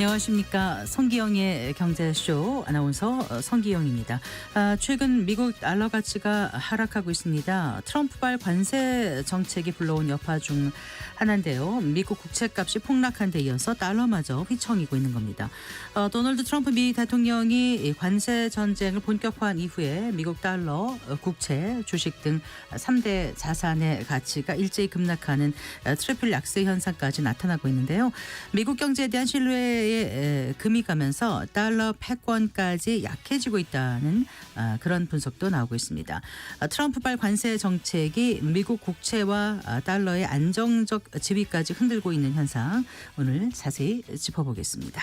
안녕하십니까. 성기영의 경제쇼 아나운서 성기영입니다. 최근 미국 달러 가치가 하락하고 있습니다. 트럼프발 관세 정책이 불러온 여파 중 하나인데요. 미국 국채값이 폭락한 데 이어서 달러마저 휘청이고 있는 겁니다. 도널드 트럼프 미 대통령이 관세 전쟁을 본격화한 이후에 미국 달러, 국채, 주식 등 3대 자산의 가치가 일제히 급락하는 트리플 약세 현상까지 나타나고 있는데요. 미국 경제에 대한 신뢰에 금이 가면서 달러 패권까지 약해지고 있다는 그런 분석도 나오고 있습니다. 트럼프발 관세 정책이 미국 국채와 달러의 안정적 지위까지 흔들고 있는 현상, 오늘 자세히 짚어보겠습니다.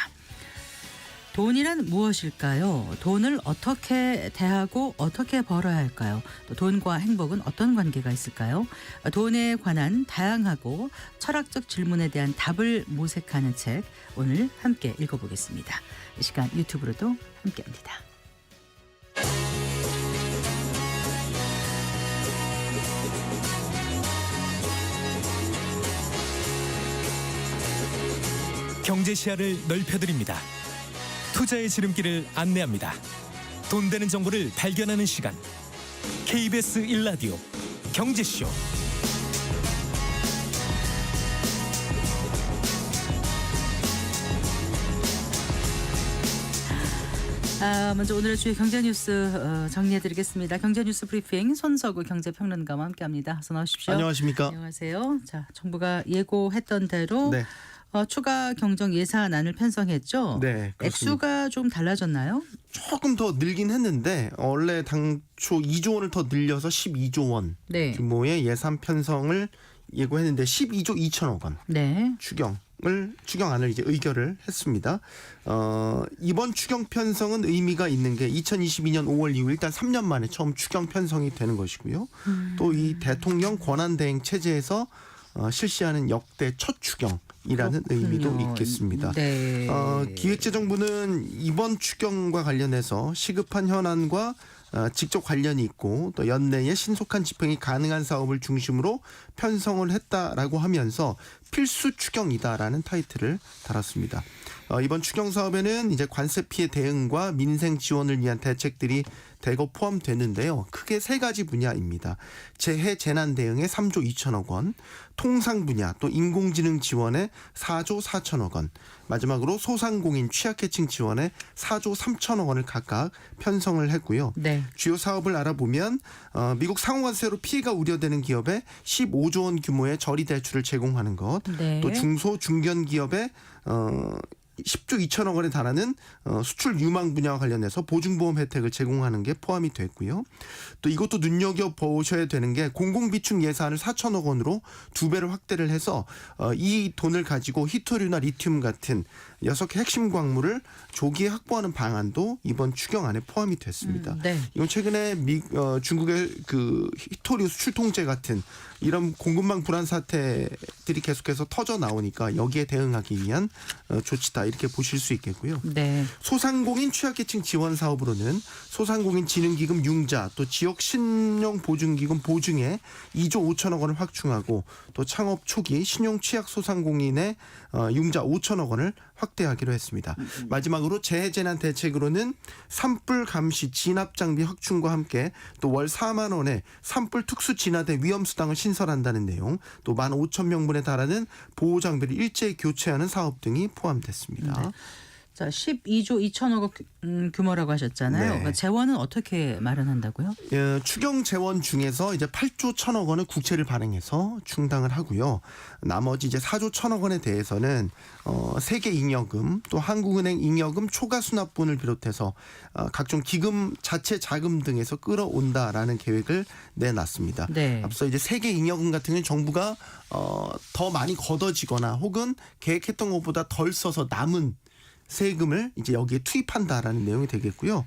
돈이란 무엇일까요? 돈을 어떻게 대하고 어떻게 벌어야 할까요? 또 돈과 행복은 어떤 관계가 있을까요? 돈에 관한 다양하고 철학적 질문에 대한 답을 모색하는 책, 오늘 함께 읽어보겠습니다. 이 시간 유튜브로도 함께합니다. 경제 시야를 넓혀드립니다. 투자의 지름길을 안내합니다. 돈 되는 정보를 발견하는 시간. KBS 1라디오 경제쇼. 먼저 오늘의 주요 경제뉴스 정리해드리겠습니다. 경제뉴스 브리핑 손석우 경제평론가와 함께합니다. 어서 나오십시오. 안녕하십니까. 안녕하세요. 자, 정부가 예고했던 대로 네. 추가 경정 예산안을 편성했죠. 네, 그렇습니다. 액수가 좀 달라졌나요? 조금 더 늘긴 했는데 원래 당초 2조 원을 더 늘려서 12조 원 네. 규모의 예산 편성을 예고했는데 12조 2천억 원 네. 추경안을 이제 의결을 했습니다. 이번 추경 편성은 의미가 있는 게 2022년 5월 이후 일단 3년 만에 처음 추경 편성이 되는 것이고요. 또 이 대통령 권한 대행 체제에서 실시하는 역대 첫 추경이라는 의미도 있겠습니다. 네. 기획재정부는 이번 추경과 관련해서 시급한 현안과 직접 관련이 있고 또 연내에 신속한 집행이 가능한 사업을 중심으로 편성을 했다라고 하면서 필수 추경이다라는 타이틀을 달았습니다. 이번 추경 사업에는 이제 관세 피해 대응과 민생 지원을 위한 대책들이 대거 포함되는데요. 크게 세 가지 분야입니다. 재해 재난 대응에 3조 2천억 원, 통상 분야 또 인공지능 지원에 4조 4천억 원, 마지막으로 소상공인 취약계층 지원에 4조 3천억 원을 각각 편성을 했고요. 네. 주요 사업을 알아보면 미국 상호관세로 피해가 우려되는 기업에 15조 원 규모의 저리 대출을 제공하는 것, 네. 또 중소 중견 기업에 10조 2천억 원에 달하는 수출 유망 분야와 관련해서 보증보험 혜택을 제공하는 게 포함이 됐고요. 또 이것도 눈여겨보셔야 되는 게 공공비축 예산을 4천억 원으로 2배를 확대를 해서 이 돈을 가지고 히토류나 리튬 같은 6개 핵심 광물을 조기에 확보하는 방안도 이번 추경안에 포함이 됐습니다. 네. 이건 최근에 중국의 그 히토류 수출 통제 같은 이런 공급망 불안 사태들이 계속해서 터져 나오니까 여기에 대응하기 위한 조치다 이렇게 보실 수 있겠고요. 네. 소상공인 취약계층 지원 사업으로는 소상공인 진흥기금 융자 또 지역신용보증기금 보증에 2조 5천억 원을 확충하고 또 창업 초기 신용 취약 소상공인의 융자 5천억 원을 확대하기로 했습니다. 마지막으로 재해재난 대책으로는 산불 감시 진압 장비 확충과 함께 또 월 4만 원의 산불 특수 진화대 위험수당을 신설한다는 내용, 또 15,000명분에 달하는 보호 장비를 일제히 교체하는 사업 등이 포함됐습니다. 네. 자, 12조 2천억 원 규모라고 하셨잖아요. 네. 그러니까 재원은 어떻게 마련한다고요? 추경 재원 중에서 이제 8조 1천억 원을 국채를 발행해서 충당을 하고요. 나머지 이제 4조 1천억 원에 대해서는 세계 잉여금 또 한국은행 잉여금 초과 수납분을 비롯해서 각종 기금 자체 자금 등에서 끌어온다라는 계획을 내놨습니다. 네. 앞서 이제 세계 잉여금 같은 경우는 정부가 더 많이 걷어지거나 혹은 계획했던 것보다 덜 써서 남은 세금을 이제 여기에 투입한다라는 내용이 되겠고요.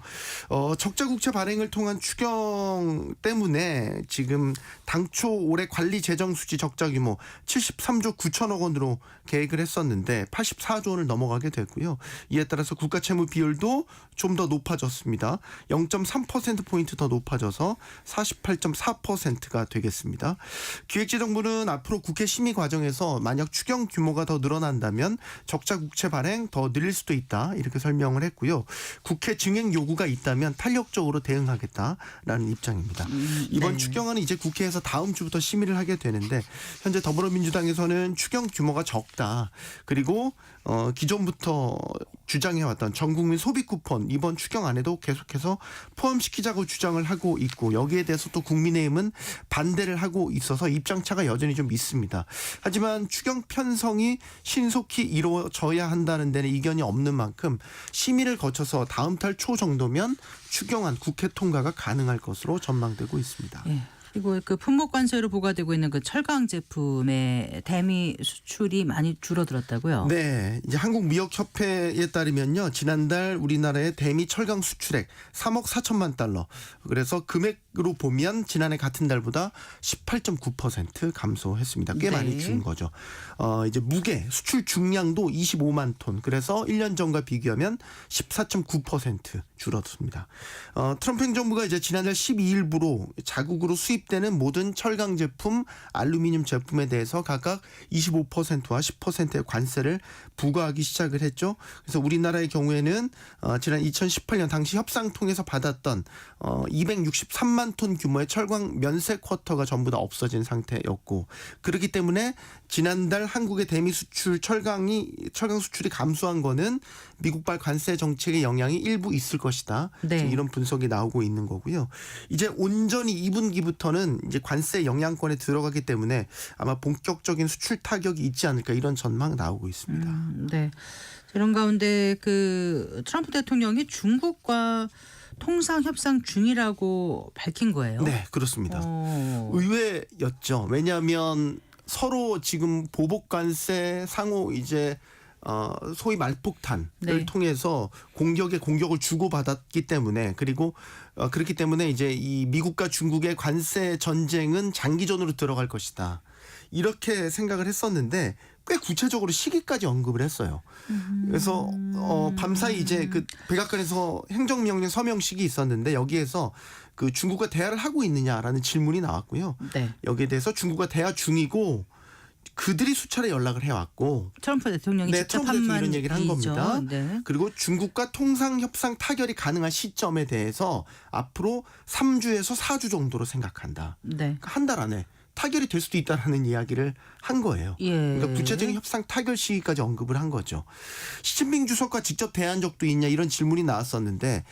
적자 국채 발행을 통한 추경 때문에 지금 당초 올해 관리 재정 수지 적자 규모 73조 9천억 원으로 계획을 했었는데 84조 원을 넘어가게 됐고요. 이에 따라서 국가 채무 비율도 좀 더 높아졌습니다. 0.3%포인트 더 높아져서 48.4%가 되겠습니다. 기획재정부는 앞으로 국회 심의 과정에서 만약 추경 규모가 더 늘어난다면 적자 국채 발행 더 늘릴 수도 있다 이렇게 설명을 했고요. 국회 증액 요구가 있다면 탄력적으로 대응하겠다라는 입장입니다. 이번 네. 추경안은 이제 국회에서 다음 주부터 심의를 하게 되는데 현재 더불어민주당에서는 추경 규모가 적다. 그리고 기존부터 주장해왔던 전국민 소비 쿠폰 이번 추경안에도 계속해서 포함시키자고 주장을 하고 있고 여기에 대해서 또 국민의힘은 반대를 하고 있어서 입장차가 여전히 좀 있습니다. 하지만 추경 편성이 신속히 이루어져야 한다는 데는 이견이 없는 만큼 심의를 거쳐서 다음 달 초 정도면 추경안 국회 통과가 가능할 것으로 전망되고 있습니다. 예. 그리고 그 품목 관세로 부과되고 있는 그 철강 제품의 대미 수출이 많이 줄어들었다고요? 네, 이제 한국미역협회에 따르면요, 지난달 우리나라의 대미 철강 수출액 3억 4천만 달러. 그래서 금액으로 보면 지난해 같은 달보다 18.9% 감소했습니다. 꽤 네. 많이 준 거죠. 이제 무게 수출 중량도 25만 톤. 그래서 1년 전과 비교하면 14.9% 줄었습니다. 트럼프 행정부가 이제 지난달 12일부로 자국으로 수입되는 모든 철강 제품, 알루미늄 제품에 대해서 각각 25%와 10%의 관세를 부과하기 시작을 했죠. 그래서 우리나라의 경우에는 지난 2018년 당시 협상 통해서 받았던 263만 톤 규모의 철강 면세 쿼터가 전부 다 없어진 상태였고, 그렇기 때문에 지난달 한국의 대미 수출 철강 수출이 감소한 거는 미국발 관세 정책의 영향이 일부 있을 것이다. 네. 지금 이런 분석이 나오고 있는 거고요. 이제 온전히 2분기부터는 이제 관세 영향권에 들어가기 때문에 아마 본격적인 수출 타격이 있지 않을까 이런 전망 나오고 있습니다. 네. 이런 가운데 그 트럼프 대통령이 중국과 통상 협상 중이라고 밝힌 거예요. 네, 그렇습니다. 의외였죠. 왜냐하면 서로 지금 보복 관세 상호 이제 소위 말폭탄을 네. 통해서 공격을 주고받았기 때문에, 그리고 그렇기 때문에 이제 이 미국과 중국의 관세 전쟁은 장기전으로 들어갈 것이다. 이렇게 생각을 했었는데 꽤 구체적으로 시기까지 언급을 했어요. 그래서 밤사이 이제 그 백악관에서 행정명령 서명식이 있었는데 여기에서 그 중국과 대화를 하고 있느냐라는 질문이 나왔고요. 네. 여기에 대해서 중국과 대화 중이고 그들이 수차례 연락을 해왔고, 트럼프 대통령이 네, 직접 트럼프 한 대통령이 이런 얘기를 한 말이죠. 겁니다. 네. 그리고 중국과 통상 협상 타결이 가능한 시점에 대해서 앞으로 3주에서 4주 정도로 생각한다. 네. 한 달 안에 타결이 될 수도 있다라는 이야기를 한 거예요. 예. 그러니까 구체적인 협상 타결 시기까지 언급을 한 거죠. 시진핑 주석과 직접 대화한 적도 있냐 이런 질문이 나왔었는데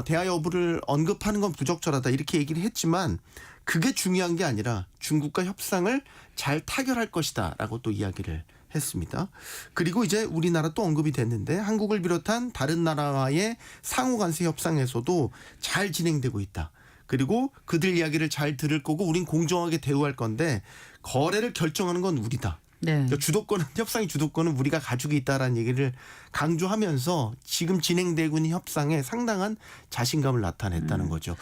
대화 여부를 언급하는 건 부적절하다 이렇게 얘기를 했지만 그게 중요한 게 아니라 중국과 협상을 잘 타결할 것이다라고 또 이야기를 했습니다. 그리고 이제 우리나라 또 언급이 됐는데 한국을 비롯한 다른 나라와의 상호관세 협상에서도 잘 진행되고 있다. 그리고 그들 이야기를 잘 들을 거고 우린 공정하게 대우할 건데 거래를 결정하는 건 우리다. 네. 그러니까 협상의 주도권은 우리가 가지고 있다라는 얘기를 강조하면서 지금 진행되고 있는 협상에 상당한 자신감을 나타냈다는 거죠.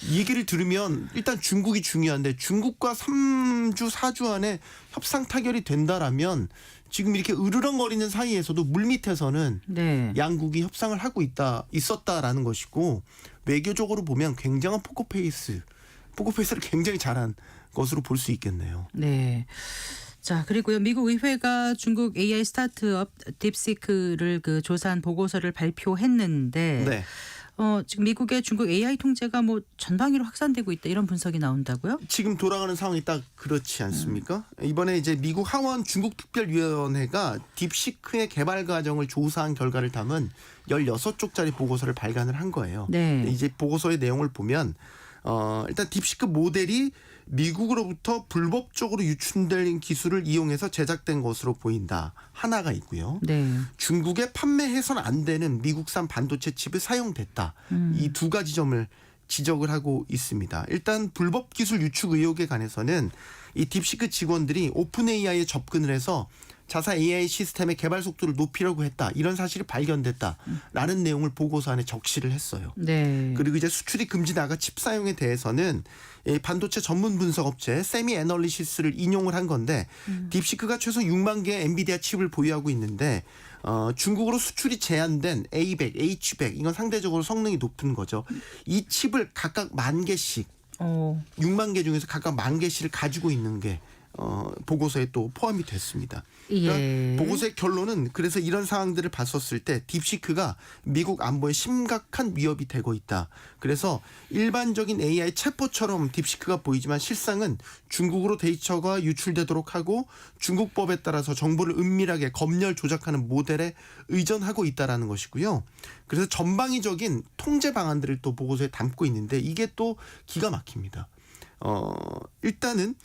이 얘기를 들으면 일단 중국이 중요한데 중국과 3주 4주 안에 협상 타결이 된다라면 지금 이렇게 으르렁거리는 사이에서도 물밑에서는 네. 양국이 협상을 하고 있었다라는 것이고, 외교적으로 보면 굉장한 포커페이스를 굉장히 잘한 것으로 볼 수 있겠네요. 네. 자, 그리고요. 미국 의회가 중국 AI 스타트업 딥시크를 그 조사한 보고서를 발표했는데 네. 지금 미국의 중국 AI 통제가 뭐 전방위로 확산되고 있다 이런 분석이 나온다고요? 지금 돌아가는 상황이 딱 그렇지 않습니까? 이번에 이제 미국 하원 중국특별위원회가 딥시크의 개발 과정을 조사한 결과를 담은 16쪽짜리 보고서를 발간을 한 거예요. 네. 이제 보고서의 내용을 보면 일단 딥시크 모델이 미국으로부터 불법적으로 유출된 기술을 이용해서 제작된 것으로 보인다. 하나가 있고요. 네. 중국에 판매해서는 안 되는 미국산 반도체 칩이 사용됐다. 이 두 가지 점을 지적을 하고 있습니다. 일단 불법 기술 유출 의혹에 관해서는 이 딥시크 직원들이 오픈 AI에 접근을 해서 자사 AI 시스템의 개발 속도를 높이려고 했다. 이런 사실이 발견됐다라는 내용을 보고서 안에 적시를 했어요. 네. 그리고 이제 수출이 금지나가 칩 사용에 대해서는 이 반도체 전문 분석 업체 세미 애널리시스를 인용을 한 건데 딥시크가 최소 6만 개의 엔비디아 칩을 보유하고 있는데 중국으로 수출이 제한된 A100, H100 이건 상대적으로 성능이 높은 거죠. 이 칩을 각각 10,000개씩 6만 개 중에서 각각 10,000개씩을 가지고 있는 게 보고서에 또 포함이 됐습니다. 그러니까 예. 보고서의 결론은 그래서 이런 상황들을 봤었을 때 딥시크가 미국 안보에 심각한 위협이 되고 있다. 그래서 일반적인 AI 챗봇처럼 딥시크가 보이지만 실상은 중국으로 데이터가 유출되도록 하고 중국 법에 따라서 정보를 은밀하게 검열 조작하는 모델에 의존하고 있다라는 것이고요. 그래서 전방위적인 통제 방안들을 또 보고서에 담고 있는데 이게 또 기가 막힙니다. 일단은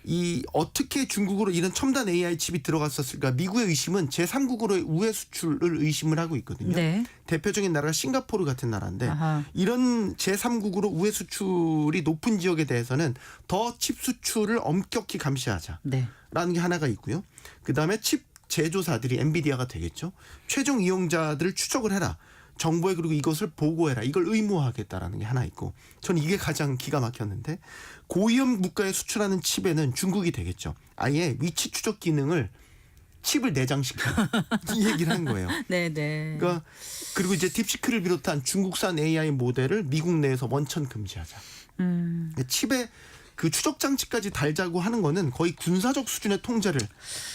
이 어떻게 중국으로 이런 첨단 AI 칩이 들어갔었을까? 미국의 의심은 제3국으로의 우회 수출을 의심을 하고 있거든요. 네. 대표적인 나라가 싱가포르 같은 나라인데 아하. 이런 제3국으로 우회 수출이 높은 지역에 대해서는 더 칩 수출을 엄격히 감시하자라는 네. 게 하나가 있고요. 그다음에 칩 제조사들이 엔비디아가 되겠죠. 최종 이용자들을 추적을 해라. 정부에 그리고 이것을 보고해라. 이걸 의무화하겠다라는 게 하나 있고 저는 이게 가장 기가 막혔는데 고위험 국가에 수출하는 칩에는 중국이 되겠죠. 아예 위치 추적 기능을 칩을 내장시켜 이 얘기를 한 거예요. 네네. 그러니까 그리고 이제 딥시크를 비롯한 중국산 AI 모델을 미국 내에서 원천 금지하자. 칩에 그 추적 장치까지 달자고 하는 거는 거의 군사적 수준의 통제를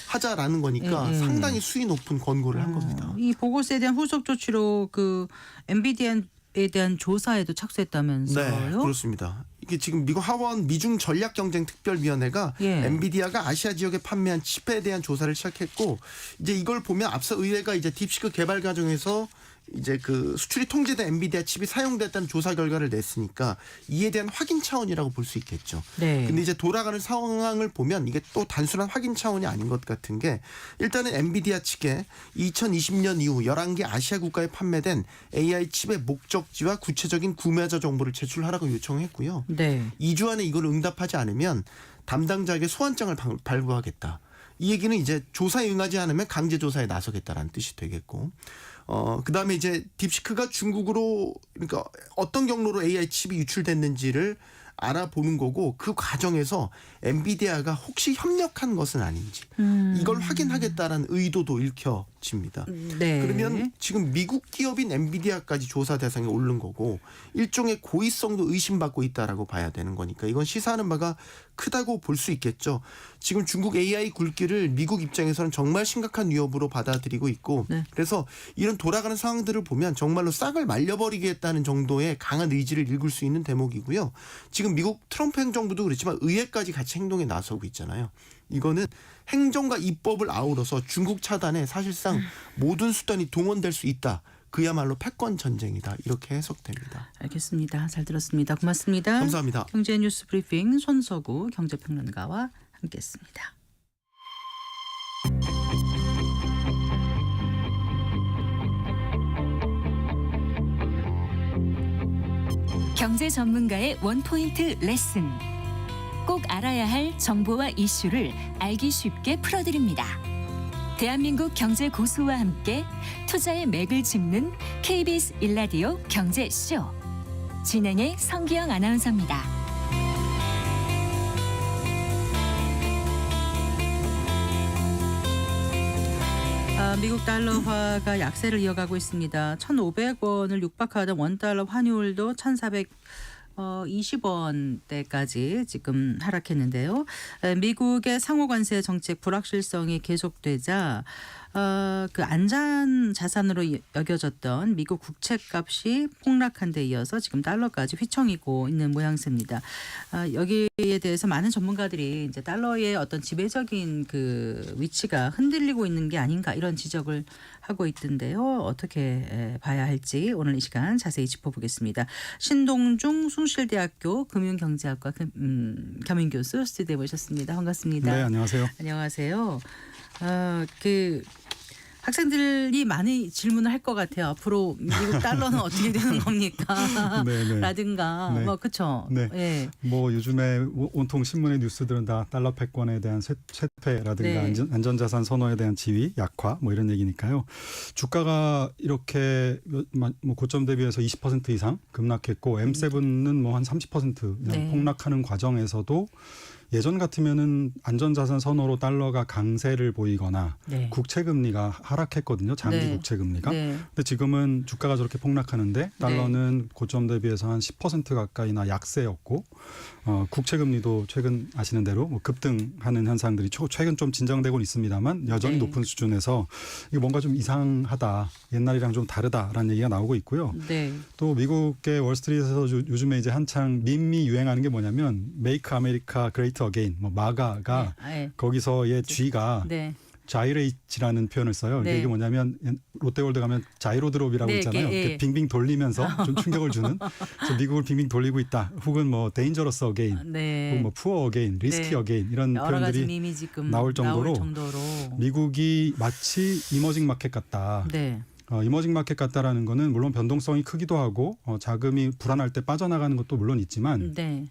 하자라는 거니까 상당히 수위 높은 권고를 한 겁니다. 이 보고서에 대한 후속 조치로 그 엔비디아에 대한 조사에도 착수했다면서요? 네, 그렇습니다. 이게 지금 미국 하원 미중 전략 경쟁 특별위원회가 예. 엔비디아가 아시아 지역에 판매한 칩에 대한 조사를 시작했고 이제 이걸 보면 앞서 의회가 이제 딥시크 개발 과정에서 이제 그 수출이 통제된 엔비디아 칩이 사용됐다는 조사 결과를 냈으니까 이에 대한 확인 차원이라고 볼 수 있겠죠. 네. 근데 이제 돌아가는 상황을 보면 이게 또 단순한 확인 차원이 아닌 것 같은 게 일단은 엔비디아 측에 2020년 이후 11개 아시아 국가에 판매된 AI 칩의 목적지와 구체적인 구매자 정보를 제출하라고 요청했고요. 네. 2주 안에 이걸 응답하지 않으면 담당자에게 소환장을 발부하겠다. 이 얘기는 이제 조사에 응하지 않으면 강제 조사에 나서겠다라는 뜻이 되겠고, 그다음에 이제 딥시크가 중국으로 그러니까 어떤 경로로 AI 칩이 유출됐는지를 알아보는 거고 그 과정에서 엔비디아가 혹시 협력한 것은 아닌지 이걸 확인하겠다라는 의도도 읽혀집니다. 네. 그러면 지금 미국 기업인 엔비디아까지 조사 대상에 오른 거고 일종의 고의성도 의심받고 있다라고 봐야 되는 거니까 이건 시사하는 바가 크다고 볼 수 있겠죠. 지금 중국 AI 굴기를 미국 입장에서는 정말 심각한 위협으로 받아들이고 있고 네. 그래서 이런 돌아가는 상황들을 보면 정말로 싹을 말려버리겠다는 정도의 강한 의지를 읽을 수 있는 대목이고요. 지금 미국 트럼프 행정부도 그렇지만 의회까지 같이 행동에 나서고 있잖아요. 이거는 행정과 입법을 아우러서 중국 차단에 사실상 모든 수단이 동원될 수 있다. 그야말로 패권 전쟁이다. 이렇게 해석됩니다. 알겠습니다. 잘 들었습니다. 고맙습니다. 감사합니다. 경제 뉴스 브리핑 손석우 경제평론가와 함께했습니다. 경제 전문가의 원포인트 레슨. 꼭 알아야 할 정보와 이슈를 알기 쉽게 풀어드립니다. 대한민국 경제 고수와 함께 투자의 맥을 짚는 KBS 1라디오 경제쇼. 진행의 성기영 아나운서입니다. 미국 달러화가 약세를 이어가고 있습니다. 1,500원을 육박하던 원달러 환율도 1,420원대까지 지금 하락했는데요. 미국의 상호 관세 정책 불확실성이 계속되자 그 안전 자산으로 여겨졌던 미국 국채값이 폭락한 데 이어서 지금 달러까지 휘청이고 있는 모양새입니다. 여기에 대해서 많은 전문가들이 이제 달러의 어떤 지배적인 그 위치가 흔들리고 있는 게 아닌가 이런 지적을 하고 있던데요. 어떻게 봐야 할지 오늘 이 시간 자세히 짚어보겠습니다. 신동중 숭실대학교 금융경제학과 겸임 교수 스튜디오에 모셨습니다. 반갑습니다. 네, 안녕하세요. 안녕하세요. 학생들이 많이 질문을 할 것 같아요. 앞으로 미국 달러는 어떻게 되는 겁니까? 네네. 라든가 네. 뭐 그렇죠. 네. 예. 뭐 요즘에 온통 신문의 뉴스들은 다 달러 패권에 대한 쇠퇴라든가 네. 안전자산 선호에 대한 지위, 약화 뭐 이런 얘기니까요. 주가가 이렇게 뭐 고점 대비해서 20% 이상 급락했고 M7은 뭐 한 30% 네. 폭락하는 과정에서도 예전 같으면은 안전자산 선호로 달러가 강세를 보이거나 네. 국채 금리가 하락했거든요. 장기 네. 국채 금리가. 네. 근데 지금은 주가가 저렇게 폭락하는데 달러는 고점 대비해서 한 10% 가까이나 약세였고 국채 금리도 최근 아시는 대로 뭐 급등하는 현상들이 최근 좀 진정되고는 있습니다만 여전히 네. 높은 수준에서 이게 뭔가 좀 이상하다. 옛날이랑 좀 다르다라는 얘기가 나오고 있고요. 네. 또 미국의 월스트리트에서 요즘에 이제 한창 밈이 유행하는 게 뭐냐면 Make America Great Again, 뭐 마가가 네. 거기서의 G가 네. 자이레이츠라는 표현을 써요. 네. 이게 뭐냐면 롯데월드 가면 자이로드롭이라고 네, 있잖아요. 예. 이렇게 빙빙 돌리면서 좀 충격을 주는. 그래서 미국을 빙빙 돌리고 있다. 혹은 뭐 데인저러스 어게인, 네. 혹은 뭐 푸어 어게인, 리스키 네. 어게인 이런 여러 가지 표현들이 밈이 지금 나올 정도로 정도로. 미국이 마치 이머징 마켓 같다. 네. 이머징 마켓 같다라는 거는 물론 변동성이 크기도 하고 자금이 불안할 때 빠져나가는 것도 물론 있지만 네.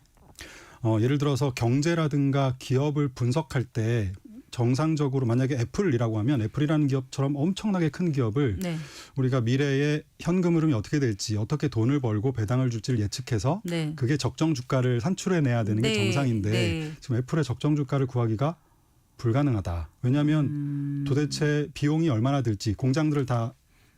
예를 들어서 경제라든가 기업을 분석할 때 정상적으로 만약에 애플이라고 하면 애플이라는 기업처럼 엄청나게 큰 기업을 네. 우리가 미래에 현금 흐름이 어떻게 될지 어떻게 돈을 벌고 배당을 줄지를 예측해서 네. 그게 적정 주가를 산출해내야 되는 게 네. 정상인데 네. 지금 애플의 적정 주가를 구하기가 불가능하다. 왜냐하면 도대체 비용이 얼마나 들지 공장들을 다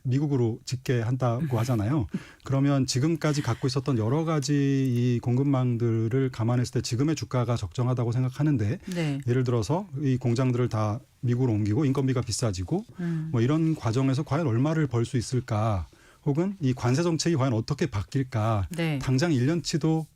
미국으로 짓게 한다고 하잖아요. 그러면 지금까지 갖고 있었던 여러 가지 이 공급망들을 감안했을 때 지금의 주가가 적정하다고 생각하는데 네. 예를 들어서 이 공장들을 다 미국으로 옮기고 인건비가 비싸지고 뭐 이런 과정에서 과연 얼마를 벌 수 있을까 혹은 이 관세 정책이 과연 어떻게 바뀔까 네. 당장 1년치도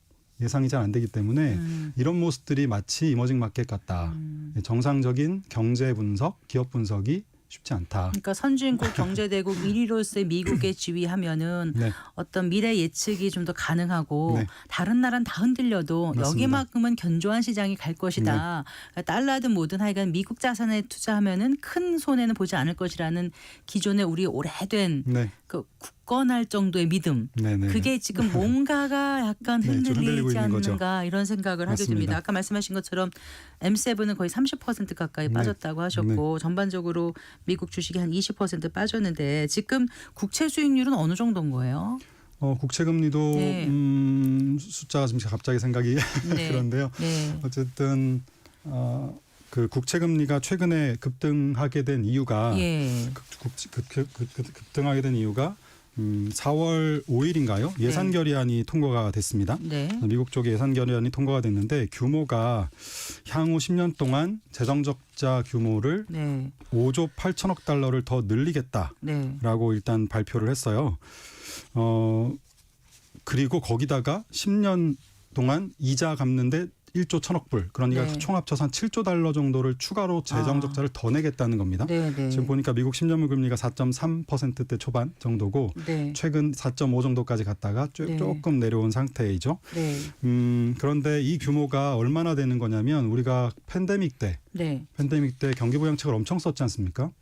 예상이 잘 안 되기 때문에 이런 모습들이 마치 이머징 마켓 같다. 정상적인 경제 분석, 기업 분석이 쉽지 않다. 그러니까 선진국 경제대국 1위로서의 미국에 지휘하면은 네. 어떤 미래 예측이 좀 더 가능하고 네. 다른 나라는 다 흔들려도 맞습니다. 여기만큼은 견조한 시장이 갈 것이다. 그러니까 달러든 뭐든 하여간 미국 자산에 투자하면은 큰 손해는 보지 않을 것이라는 기존의 우리 오래된 네. 그 굳건할 정도의 믿음. 네네. 그게 지금 뭔가가 약간 네, 좀 흔들리고 흔들리지 있는 거죠. 않는가 이런 생각을 하게 맞습니다. 됩니다. 아까 말씀하신 것처럼 M7은 거의 30% 가까이 네. 빠졌다고 하셨고 전반적으로 미국 주식이 한 20% 빠졌는데 지금 국채 수익률은 어느 정도인 거예요? 국채 금리도 네. 숫자가 지금 갑자기 생각이 네. 그런데요. 네. 어쨌든 그 국채 금리가 최근에 급등하게 된 이유가 예. 급등하게 된 이유가 4월 5일인가요? 예산 결의안이 통과가 됐습니다. 네. 미국 쪽에 예산 결의안이 통과가 됐는데 규모가 향후 10년 동안 재정 적자 규모를 네. 5조 8천억 달러를 더 늘리겠다라고 네. 일단 발표를 했어요. 그리고 거기다가 10년 동안 이자 갚는데 1조 1천억 불 그러니까 네. 총 합쳐서 한 7조 달러 정도를 추가로 재정 적자를 더 내겠다는 겁니다. 네. 네. 지금 보니까 미국 10년물 금리가 4.3%대 초반 정도고 네. 최근 4.5 정도까지 갔다가 네. 조금 내려온 상태이죠. 네. 그런데 이 규모가 얼마나 되는 거냐면 우리가 팬데믹 때 경기부양책을 엄청 썼지 않습니까?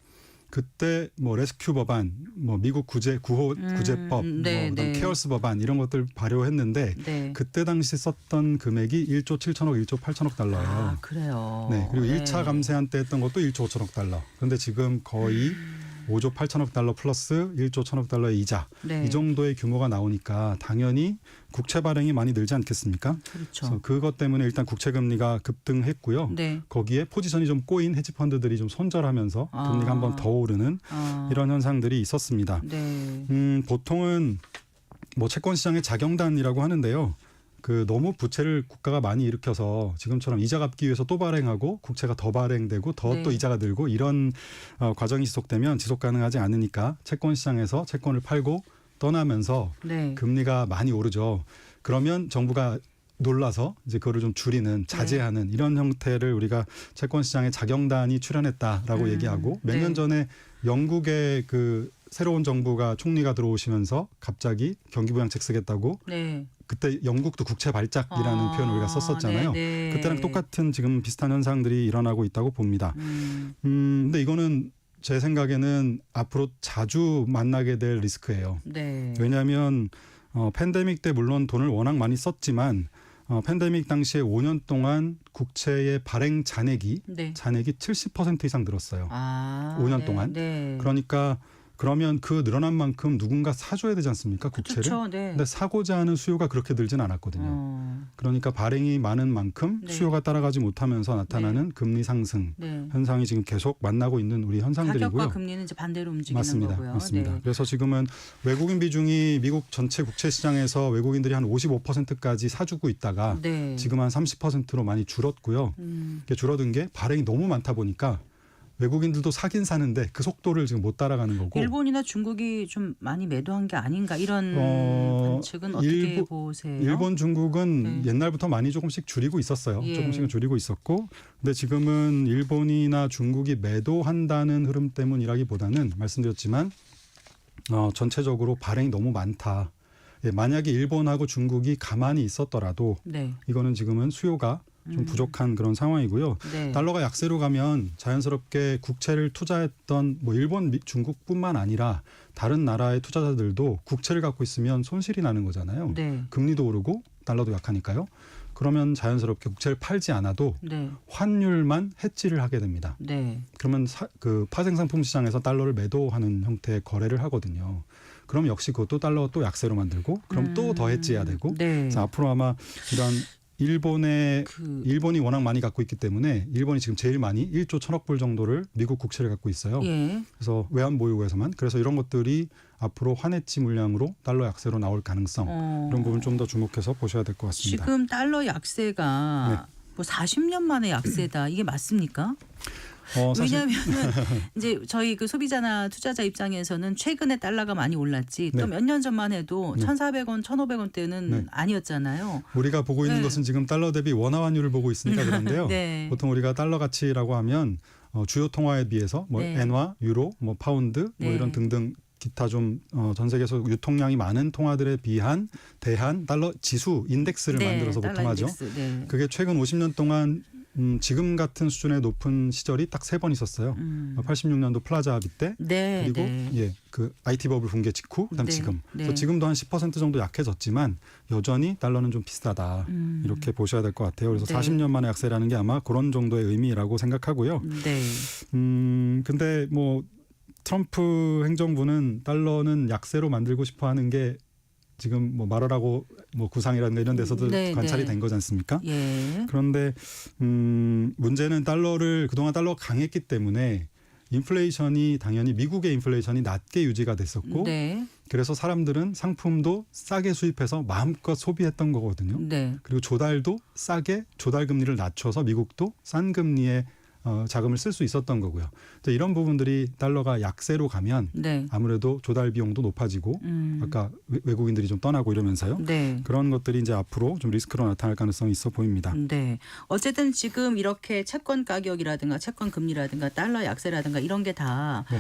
그때 뭐 레스큐 법안, 뭐 미국 구제법, 네, 뭐 네. 케어스 법안 이런 것들 발효했는데 네. 그때 당시 썼던 금액이 1조 7천억, 1조 8천억 달러예요. 아, 그래요. 네, 그리고 1차 감세한 때 했던 것도 1조 5천억 달러. 그런데 지금 거의 5조 8천억 달러 플러스 1조 1천억 달러의 이자. 네. 이 정도의 규모가 나오니까 당연히 국채 발행이 많이 늘지 않겠습니까? 그렇죠. 그래서 그것 때문에 일단 국채 금리가 급등했고요. 네. 거기에 포지션이 좀 꼬인 헤지 펀드들이 좀 손절하면서 아. 금리가 한번 더 오르는 이런 현상들이 있었습니다. 네. 보통은 뭐 채권 시장의 자경단이라고 하는데요. 그 너무 부채를 국가가 많이 일으켜서 지금처럼 이자 갚기 위해서 또 발행하고 국채가 더 발행되고 더 또 네. 이자가 늘고 이런 과정이 지속되면 지속 가능하지 않으니까 채권 시장에서 채권을 팔고 떠나면서 네. 금리가 많이 오르죠. 그러면 정부가 놀라서 이제 그거를 좀 줄이는 자제하는 이런 형태를 우리가 채권 시장의 자경단이 출현했다라고 얘기하고 몇 년 네. 전에 영국의 그 새로운 정부가 총리가 들어오시면서 갑자기 경기부양책 쓰겠다고 네. 그때 영국도 국채 발작이라는 표현을 우리가 썼었잖아요. 네, 네. 그때랑 똑같은 지금 비슷한 현상들이 일어나고 있다고 봅니다. 근데 이거는 제 생각에는 앞으로 자주 만나게 될 리스크예요. 네. 왜냐하면 팬데믹 때 물론 돈을 워낙 많이 썼지만 팬데믹 당시에 5년 동안 국채의 발행 잔액이 네. 70% 이상 늘었어요. 아, 5년 네, 동안. 네. 그러면 그 늘어난 만큼 누군가 사줘야 되지 않습니까? 국채를. 그렇죠. 네. 근데 사고자 하는 수요가 그렇게 늘진 않았거든요. 그러니까 발행이 많은 만큼 네. 수요가 따라가지 못하면서 나타나는 금리 상승 네. 현상이 지금 계속 만나고 있는 우리 현상들이고요. 가격과 금리는 이제 반대로 움직이는 맞습니다. 거고요. 맞습니다. 네. 그래서 지금은 외국인 비중이 미국 전체 국채 시장에서 외국인들이 한 55%까지 사주고 있다가 네. 지금 한 30%로 많이 줄었고요. 이게 줄어든 게 발행이 너무 많다 보니까 외국인들도 사긴 사는데 그 속도를 지금 못 따라가는 거고. 일본이나 중국이 좀 많이 매도한 게 아닌가 이런 관측은 어떻게 보세요? 일본, 중국은 네. 옛날부터 많이 조금씩 줄이고 있었어요. 예. 조금씩은 줄이고 있었고, 근데 지금은 일본이나 중국이 매도한다는 흐름 때문이라기보다는 말씀드렸지만 전체적으로 발행이 너무 많다. 예, 만약에 일본하고 중국이 가만히 있었더라도 네. 이거는 지금은 수요가 좀 부족한 그런 상황이고요. 네. 달러가 약세로 가면 자연스럽게 국채를 투자했던 뭐 일본, 중국뿐만 아니라 다른 나라의 투자자들도 국채를 갖고 있으면 손실이 나는 거잖아요. 네. 금리도 오르고 달러도 약하니까요. 그러면 자연스럽게 국채를 팔지 않아도 네. 환율만 해지를 하게 됩니다. 네. 그러면 그 파생상품 시장에서 달러를 매도하는 형태의 거래를 하거든요. 그럼 역시 그것도 달러가 또 약세로 만들고 그럼 또 더 해지해야 되고 네. 그래서 앞으로 아마 이런 일본이 워낙 많이 갖고 있기 때문에 일본이 지금 제일 많이 1조 1,000억 불 정도를 미국 국채를 갖고 있어요. 예. 그래서 외환 보유고에서만. 그래서 이런 것들이 앞으로 환해지 물량으로 달러 약세로 나올 가능성 이런 부분 좀 더 주목해서 보셔야 될 것 같습니다. 지금 달러 약세가 뭐 40년 만에 약세다. 이게 맞습니까? 사실 왜냐하면 이제 저희 그 소비자나 투자자 입장에서는 최근에 달러가 많이 올랐지 네. 또 몇 년 전만 해도 네. 1,400원, 1,500원대는 네. 아니었잖아요. 우리가 보고 있는 네. 것은 지금 달러 대비 원화 환율을 보고 있으니까 그런데요. 네. 보통 우리가 달러 가치라고 하면 주요 통화에 비해서 뭐 네. 엔화, 유로, 뭐 파운드 뭐 네. 이런 등등 기타 좀 전 세계에서 유통량이 많은 통화들에 대한 달러 지수 인덱스를 만들어서 달러 보통 하죠. 인덱스. 네. 그게 최근 50년 동안 지금 같은 수준의 높은 시절이 딱 3번 있었어요. 86년도 플라자 합의 때 네. 그리고 네. 예, 그 IT 버블 붕괴 직후 그다음 네. 지금. 네. 그래서 지금도 한 10% 정도 약해졌지만 여전히 달러는 좀 비싸다. 이렇게 보셔야 될 것 같아요. 그래서 네. 40년 만에 약세라는 게 아마 그런 정도의 의미라고 생각하고요. 네. 근데 뭐 트럼프 행정부는 달러는 약세로 만들고 싶어 하는 게 지금 뭐 말하라고 뭐 구상이라든가 이런 데서도 네, 관찰이 네. 된 거지 않습니까? 예. 그런데 문제는 그동안 달러가 강했기 때문에 인플레이션이 당연히 미국의 인플레이션이 낮게 유지가 됐었고 네. 그래서 사람들은 상품도 싸게 수입해서 마음껏 소비했던 거거든요. 네. 그리고 조달도 싸게 조달 금리를 낮춰서 미국도 싼 금리에 자금을 쓸 수 있었던 거고요. 이런 부분들이 달러가 약세로 가면 네. 아무래도 조달 비용도 높아지고 아까 외국인들이 좀 떠나고 이러면서요. 네. 그런 것들이 이제 앞으로 좀 리스크로 나타날 가능성이 있어 보입니다. 네. 어쨌든 지금 이렇게 채권 가격이라든가 채권 금리라든가 달러 약세라든가 이런 게 다 네.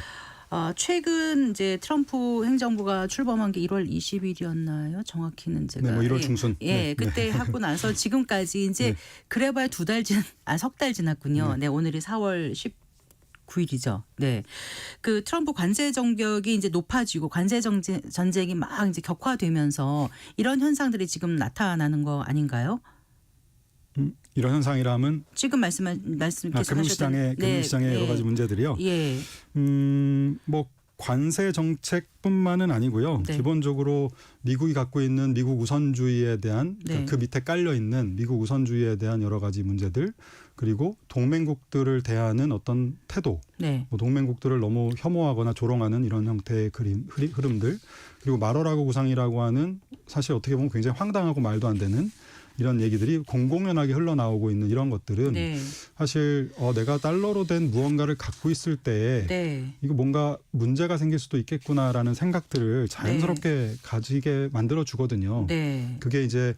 최근 이제 트럼프 행정부가 출범한 게 1월 20일이었나요? 정확히는 제가 네, 뭐 1월 중순. 예, 네, 그때 하고 나서 지금까지 이제 네. 그래봐야 석 달 지났군요. 네, 오늘이 4월 19일이죠. 네. 그 트럼프 관세 정벽이 이제 높아지고 관세 전쟁이 막 이제 격화되면서 이런 현상들이 지금 나타나는 거 아닌가요? 이런 현상이라면 지금 말씀께서 금융시장의 여러 가지 문제들이요. 예. 뭐 관세 정책뿐만은 아니고요. 네. 기본적으로 미국이 갖고 있는 미국 우선주의에 대한 네. 그 밑에 깔려 있는 미국 우선주의에 대한 여러 가지 문제들 그리고 동맹국들을 대하는 어떤 태도, 네. 뭐 동맹국들을 너무 혐오하거나 조롱하는 이런 형태의 흐름들 그리고 말어라고 구상이라고 하는 사실 어떻게 보면 굉장히 황당하고 말도 안 되는 이런 얘기들이 공공연하게 흘러나오고 있는 이런 것들은 네. 사실 내가 달러로 된 무언가를 갖고 있을 때에 네. 이거 뭔가 문제가 생길 수도 있겠구나라는 생각들을 자연스럽게 가지게 만들어 주거든요. 네. 그게 이제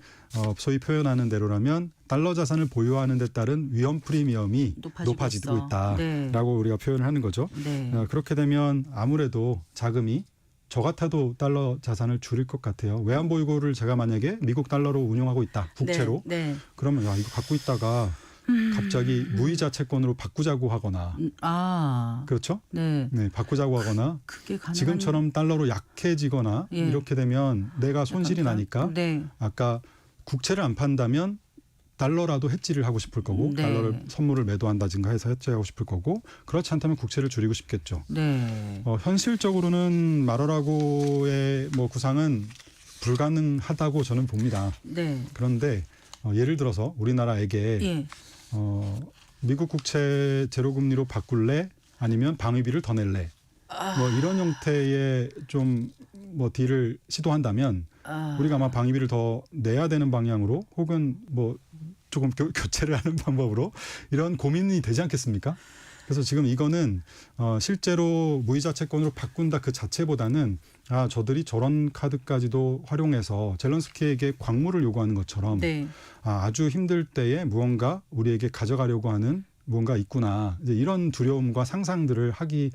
소위 표현하는 대로라면 달러 자산을 보유하는 데 따른 위험 프리미엄이 높아지고 있다라고 네. 우리가 표현을 하는 거죠. 네. 그렇게 되면 아무래도 자금이 저 같아도 달러 자산을 줄일 것 같아요. 외환보유고를 제가 만약에 미국 달러로 운용하고 있다. 국채로. 네. 그러면 이거 갖고 있다가 갑자기 무이자 채권으로 바꾸자고 하거나 아, 그렇죠? 네. 네, 바꾸자고 하거나 그게 가능한 지금처럼 달러로 약해지거나 예. 이렇게 되면 내가 손실이 나니까 네. 아까 국채를 안 판다면 달러라도 해지를 하고 싶을 거고 네. 달러를 선물을 매도한다든가 해서 해지하고 싶을 거고 그렇지 않다면 국채를 줄이고 싶겠죠. 네. 현실적으로는 마러라고의 뭐 구상은 불가능하다고 저는 봅니다. 네. 그런데 예를 들어서 우리나라에게 예. 미국 국채 제로금리로 바꿀래 아니면 방위비를 더 낼래 뭐 이런 형태의 좀 뭐 딜을 시도한다면 우리가 아마 방위비를 더 내야 되는 방향으로 혹은 뭐 조금 교체를 하는 방법으로 이런 고민이 되지 않겠습니까? 그래서 지금 이거는 실제로 무이자 채권으로 바꾼다 그 자체보다는 저들이 저런 카드까지도 활용해서 젤런스키에게 광물을 요구하는 것처럼 네. 아주 힘들 때에 무언가 우리에게 가져가려고 하는 무언가 있구나 이제 이런 두려움과 상상들을 하게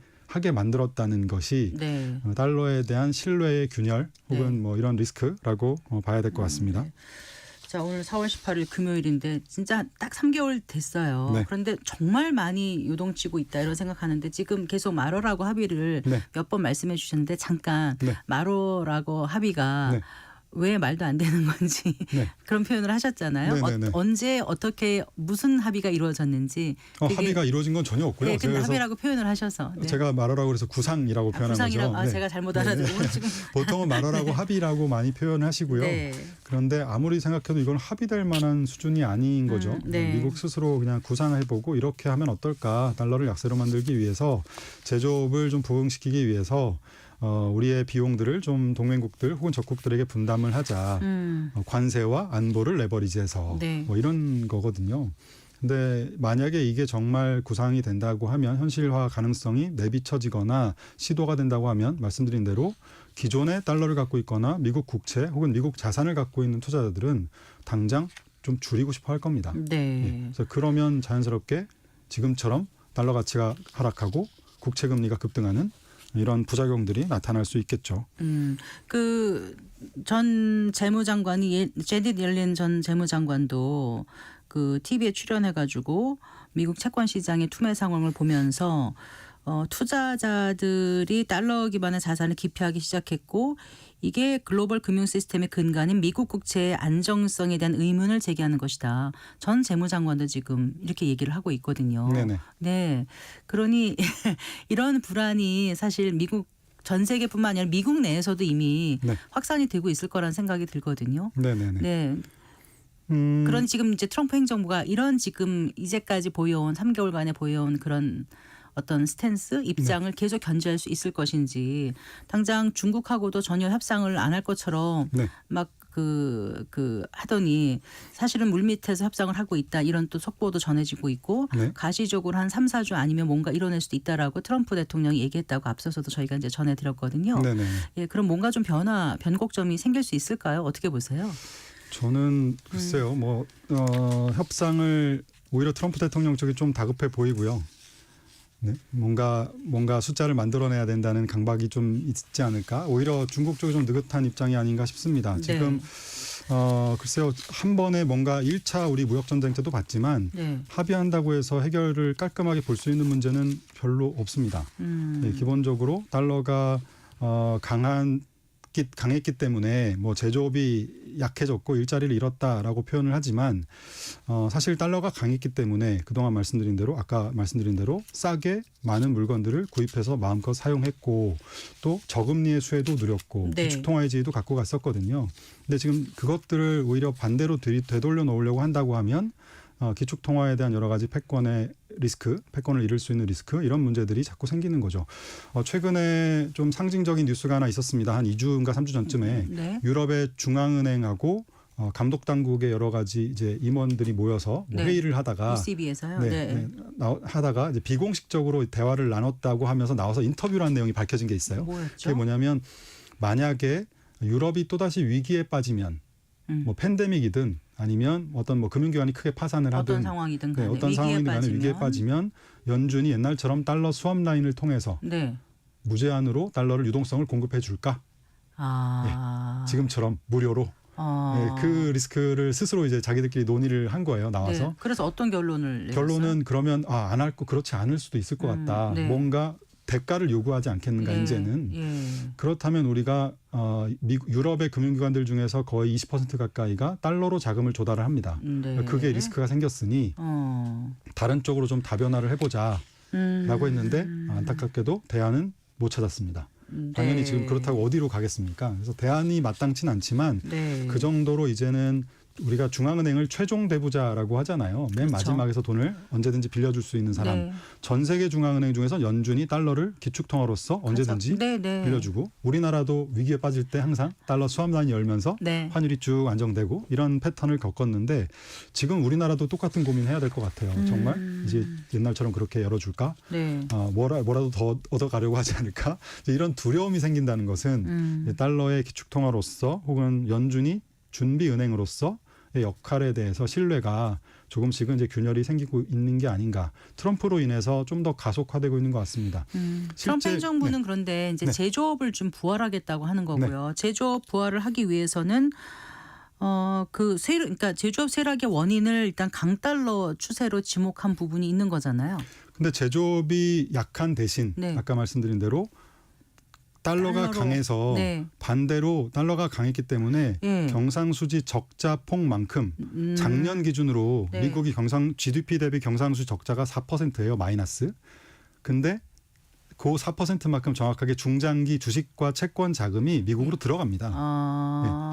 만들었다는 것이 네. 달러에 대한 신뢰의 균열 혹은 네. 뭐 이런 리스크라고 봐야 될 것 같습니다. 네. 자, 오늘 4월 18일 금요일인데 진짜 딱 3개월 됐어요. 네. 그런데 정말 많이 요동치고 있다 이런 생각하는데 지금 계속 마로라고 합의를 네. 몇 번 말씀해 주셨는데 잠깐 네. 마로라고 합의가 네. 왜 말도 안 되는 건지 네. 그런 표현을 하셨잖아요. 네, 네, 네. 언제 어떻게 무슨 합의가 이루어졌는지 되게- 합의가 이루어진 건 전혀 없고요. 네, 근데 그래서 합의라고 표현을 하셔서 네. 제가 말하라고 그래서 구상이라고 표현한 구상이라고 거죠. 네. 제가 잘못 알아듣고 오늘 지금 보통은 말하라고 합의라고 많이 표현하시고요. 네. 그런데 아무리 생각해도 이건 합의될 만한 수준이 아닌 거죠. 네. 미국 스스로 그냥 구상해보고 이렇게 하면 어떨까 달러를 약세로 만들기 위해서 제조업을 좀 부흥시키기 위해서 우리의 비용들을 좀 동맹국들 혹은 적국들에게 분담을 하자. 관세와 안보를 레버리지해서 네. 뭐 이런 거거든요. 근데 만약에 이게 정말 구상이 된다고 하면 현실화 가능성이 내비쳐지거나 시도가 된다고 하면 말씀드린 대로 기존의 달러를 갖고 있거나 미국 국채 혹은 미국 자산을 갖고 있는 투자자들은 당장 좀 줄이고 싶어 할 겁니다. 네. 그래서 그러면 자연스럽게 지금처럼 달러 가치가 하락하고 국채 금리가 급등하는 이런 부작용들이 나타날 수 있겠죠. 그 전 재무장관이 제닛 옐렌 전 재무장관도 그 TV에 출연해가지고 미국 채권 시장의 투매 상황을 보면서 투자자들이 달러 기반의 자산을 기피하기 시작했고 이게 글로벌 금융 시스템의 근간인 미국 국채의 안정성에 대한 의문을 제기하는 것이다. 전 재무장관도 지금 이렇게 얘기를 하고 있거든요. 네네. 네. 그러니 이런 불안이 사실 미국 전 세계뿐만 아니라 미국 내에서도 이미 네. 확산이 되고 있을 거라는 생각이 들거든요. 네네네. 네. 그런 지금 이제 트럼프 행정부가 이런 지금 이제까지 보여온 3개월간에 보여온 그런 어떤 스탠스 입장을 계속 견제할 수 있을 것인지 당장 중국하고도 전혀 협상을 안 할 것처럼 네. 막 하더니 사실은 물밑에서 협상을 하고 있다 이런 또 속보도 전해지고 있고 네. 가시적으로 한 3, 4주 아니면 뭔가 이뤄낼 수도 있다라고 트럼프 대통령이 얘기했다고 앞서서도 저희가 이제 전해드렸거든요. 네네. 예, 그럼 뭔가 좀 변곡점이 생길 수 있을까요? 어떻게 보세요? 저는 글쎄요, 협상을 오히려 트럼프 대통령 쪽이 좀 다급해 보이고요. 네, 뭔가 숫자를 만들어내야 된다는 강박이 좀 있지 않을까? 오히려 중국 쪽이 좀 느긋한 입장이 아닌가 싶습니다. 지금 글쎄요, 한 번에 뭔가 1차 우리 무역 전쟁 때도 봤지만 네. 합의한다고 해서 해결을 깔끔하게 볼 수 있는 문제는 별로 없습니다. 네, 기본적으로 달러가 강했기 때문에 뭐 제조업이 약해졌고 일자리를 잃었다라고 표현을 하지만 사실 달러가 강했기 때문에 그동안 아까 말씀드린 대로 싸게 많은 물건들을 구입해서 마음껏 사용했고 또 저금리의 수혜도 누렸고 네. 기축통화의 지위도 갖고 갔었거든요. 근데 지금 그것들을 오히려 반대로 되돌려 놓으려고 한다고 하면 기축통화에 대한 여러 가지 패권의 리스크, 패권을 잃을 수 있는 리스크 이런 문제들이 자꾸 생기는 거죠. 최근에 좀 상징적인 뉴스가 하나 있었습니다. 한 2주인가 3주 전쯤에 네. 유럽의 중앙은행하고 감독 당국의 여러 가지 이제 임원들이 모여서 네. 회의를 하다가 ECB에서요. 네. 하다가 이제 비공식적으로 대화를 나눴다고 하면서 나와서 인터뷰라는 내용이 밝혀진 게 있어요. 뭐였죠? 그게 뭐냐면 만약에 유럽이 또다시 위기에 빠지면 뭐 팬데믹이든 아니면 어떤 뭐 금융기관이 크게 파산을 하든 어떤 상황이든 간에 어떤 상황이든 간에 위기에 빠지면 연준이 옛날처럼 달러 수합 라인을 통해서 네. 무제한으로 달러를 유동성을 공급해 줄까? 지금처럼 무료로 네, 그 리스크를 스스로 이제 자기들끼리 논의를 한 거예요. 나와서. 네. 그래서 어떤 결론을 내렸어요? 결론은 그러면 안 할 거 그렇지 않을 수도 있을 것 같다. 네. 뭔가 대가를 요구하지 않겠는가 예, 이제는. 예. 그렇다면 우리가 유럽의 금융기관들 중에서 거의 20% 가까이가 달러로 자금을 조달을 합니다. 네. 그게 리스크가 생겼으니 다른 쪽으로 좀 다변화를 해보자라고 했는데 안타깝게도 대안은 못 찾았습니다. 당연히 네. 지금 그렇다고 어디로 가겠습니까? 그래서 대안이 마땅치는 않지만 네. 그 정도로 이제는 우리가 중앙은행을 최종 대부자라고 하잖아요. 맨 그렇죠. 마지막에서 돈을 언제든지 빌려줄 수 있는 사람. 네. 전 세계 중앙은행 중에서 연준이 달러를 기축통화로서 언제든지 네, 네. 빌려주고 우리나라도 위기에 빠질 때 항상 달러 수합란이 열면서 네. 환율이 쭉 안정되고 이런 패턴을 겪었는데 지금 우리나라도 똑같은 고민해야 될 것 같아요. 정말 이제 옛날처럼 그렇게 열어줄까? 네. 뭐라도 더 얻어가려고 하지 않을까? 이제 이런 두려움이 생긴다는 것은 이제 달러의 기축통화로서 혹은 연준이 준비은행으로서 역할에 대해서 신뢰가 조금씩은 이제 균열이 생기고 있는 게 아닌가. 트럼프로 인해서 좀 더 가속화되고 있는 것 같습니다. 트럼프 행정부는 네. 그런데 이제 네. 제조업을 좀 부활하겠다고 하는 거고요. 제조업 부활을 하기 위해서는 그러니까 제조업 쇠락의 원인을 일단 강달러 추세로 지목한 부분이 있는 거잖아요. 근데 제조업이 약한 대신 네. 아까 말씀드린 대로 달러가 달러로, 강해서 네. 반대로 달러가 강했기 때문에 예. 경상수지 적자 폭만큼 작년 기준으로 네. 미국이 GDP 대비 경상수지 적자가 4%예요. 마이너스. 근데 그 4%만큼 정확하게 중장기 주식과 채권 자금이 미국으로 들어갑니다. 네.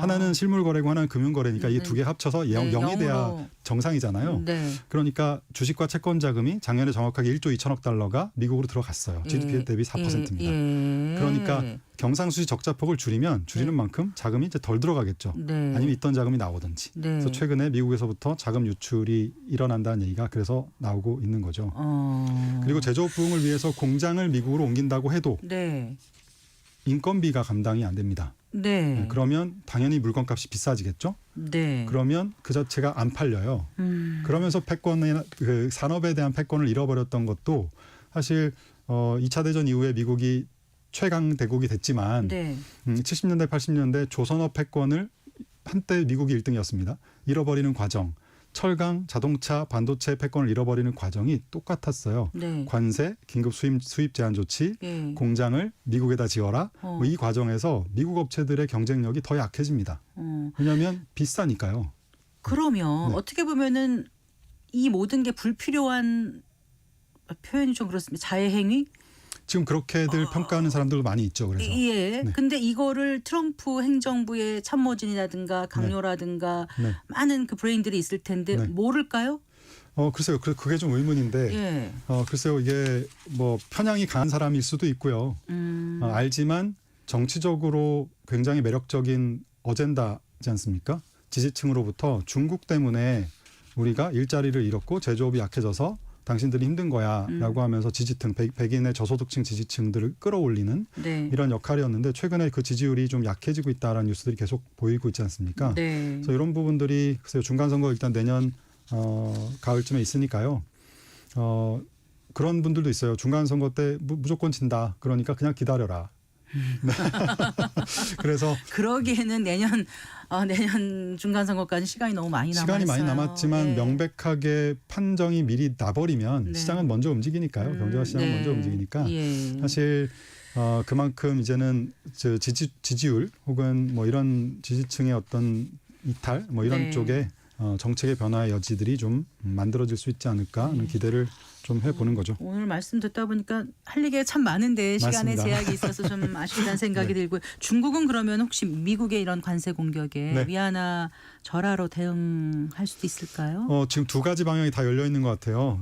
하나는 실물 거래고 하나는 금융 거래니까 이 두 개 합쳐서 네, 0이 돼야 영으로. 정상이잖아요. 네. 그러니까 주식과 채권 자금이 작년에 정확하게 1조 2천억 달러가 미국으로 들어갔어요. GDP 대비 4%입니다. 예. 그러니까 경상수지 적자폭을 줄이면 줄이는 만큼 자금이 이제 덜 들어가겠죠. 네. 아니면 있던 자금이 나오든지. 네. 그래서 최근에 미국에서부터 자금 유출이 일어난다는 얘기가 그래서 나오고 있는 거죠. 그리고 제조업 부흥을 위해서 공장을 미국으로 옮긴다고 해도 네. 인건비가 감당이 안 됩니다. 네. 그러면 당연히 물건값이 비싸지겠죠. 네. 그러면 그 자체가 안 팔려요. 그러면서 패권이나 그 산업에 대한 패권을 잃어버렸던 것도 사실 2차 대전 이후에 미국이 최강 대국이 됐지만 네. 70년대 80년대 조선업 패권을 한때 미국이 1등이었습니다. 잃어버리는 과정. 철강, 자동차, 반도체 패권을 잃어버리는 과정이 똑같았어요. 네. 관세, 긴급 수입 제한 조치, 예. 공장을 미국에다 지어라. 뭐이 과정에서 미국 업체들의 경쟁력이 더 약해집니다. 왜냐하면 비싸니까요. 그러면 네. 어떻게 보면은 이 모든 게 불필요한 표현이 좀 그렇습니다. 자해행위? 지금 그렇게들 평가하는 사람들도 많이 있죠. 그래서 예. 네. 근데 이거를 트럼프 행정부의 참모진이라든가 강요라든가 네. 많은 그 브레인들이 있을 텐데 네. 모를까요? 글쎄요. 그게 좀 의문인데 예. 글쎄요. 이게 뭐 편향이 강한 사람일 수도 있고요. 알지만 정치적으로 굉장히 매력적인 어젠다지 않습니까? 지지층으로부터 중국 때문에 우리가 일자리를 잃었고 제조업이 약해져서 당신들이 힘든 거야라고 하면서 지지층 백인의 저소득층 지지층들을 끌어올리는 네. 이런 역할이었는데 최근에 그 지지율이 좀 약해지고 있다라는 뉴스들이 계속 보이고 있지 않습니까? 네. 그래서 이런 부분들이 글쎄요. 중간 선거 일단 내년 가을쯤에 있으니까요. 그런 분들도 있어요. 중간 선거 때 무조건 진다. 그러니까 그냥 기다려라. 네. 그래서 그러기에는 내년 중간 선거까지 시간이 너무 많이 남았어요. 시간이 많이 남았지만 예. 명백하게 판정이 미리 나버리면 네. 시장은 먼저 움직이니까요. 경제와 시장은 네. 먼저 움직이니까 예. 사실 그만큼 이제는 지지율 혹은 뭐 이런 지지층의 어떤 이탈 뭐 이런 네. 쪽에 정책의 변화의 여지들이 좀 만들어질 수 있지 않을까 하는 기대를 좀 해보는 거죠. 오늘 말씀 듣다 보니까 할 얘기가 참 많은데 시간의 맞습니다. 제약이 있어서 좀 아쉽다는 생각이 들고 중국은 그러면 혹시 미국의 이런 관세 공격에 네. 위안화 절하로 대응할 수도 있을까요? 지금 두 가지 방향이 다 열려 있는 것 같아요.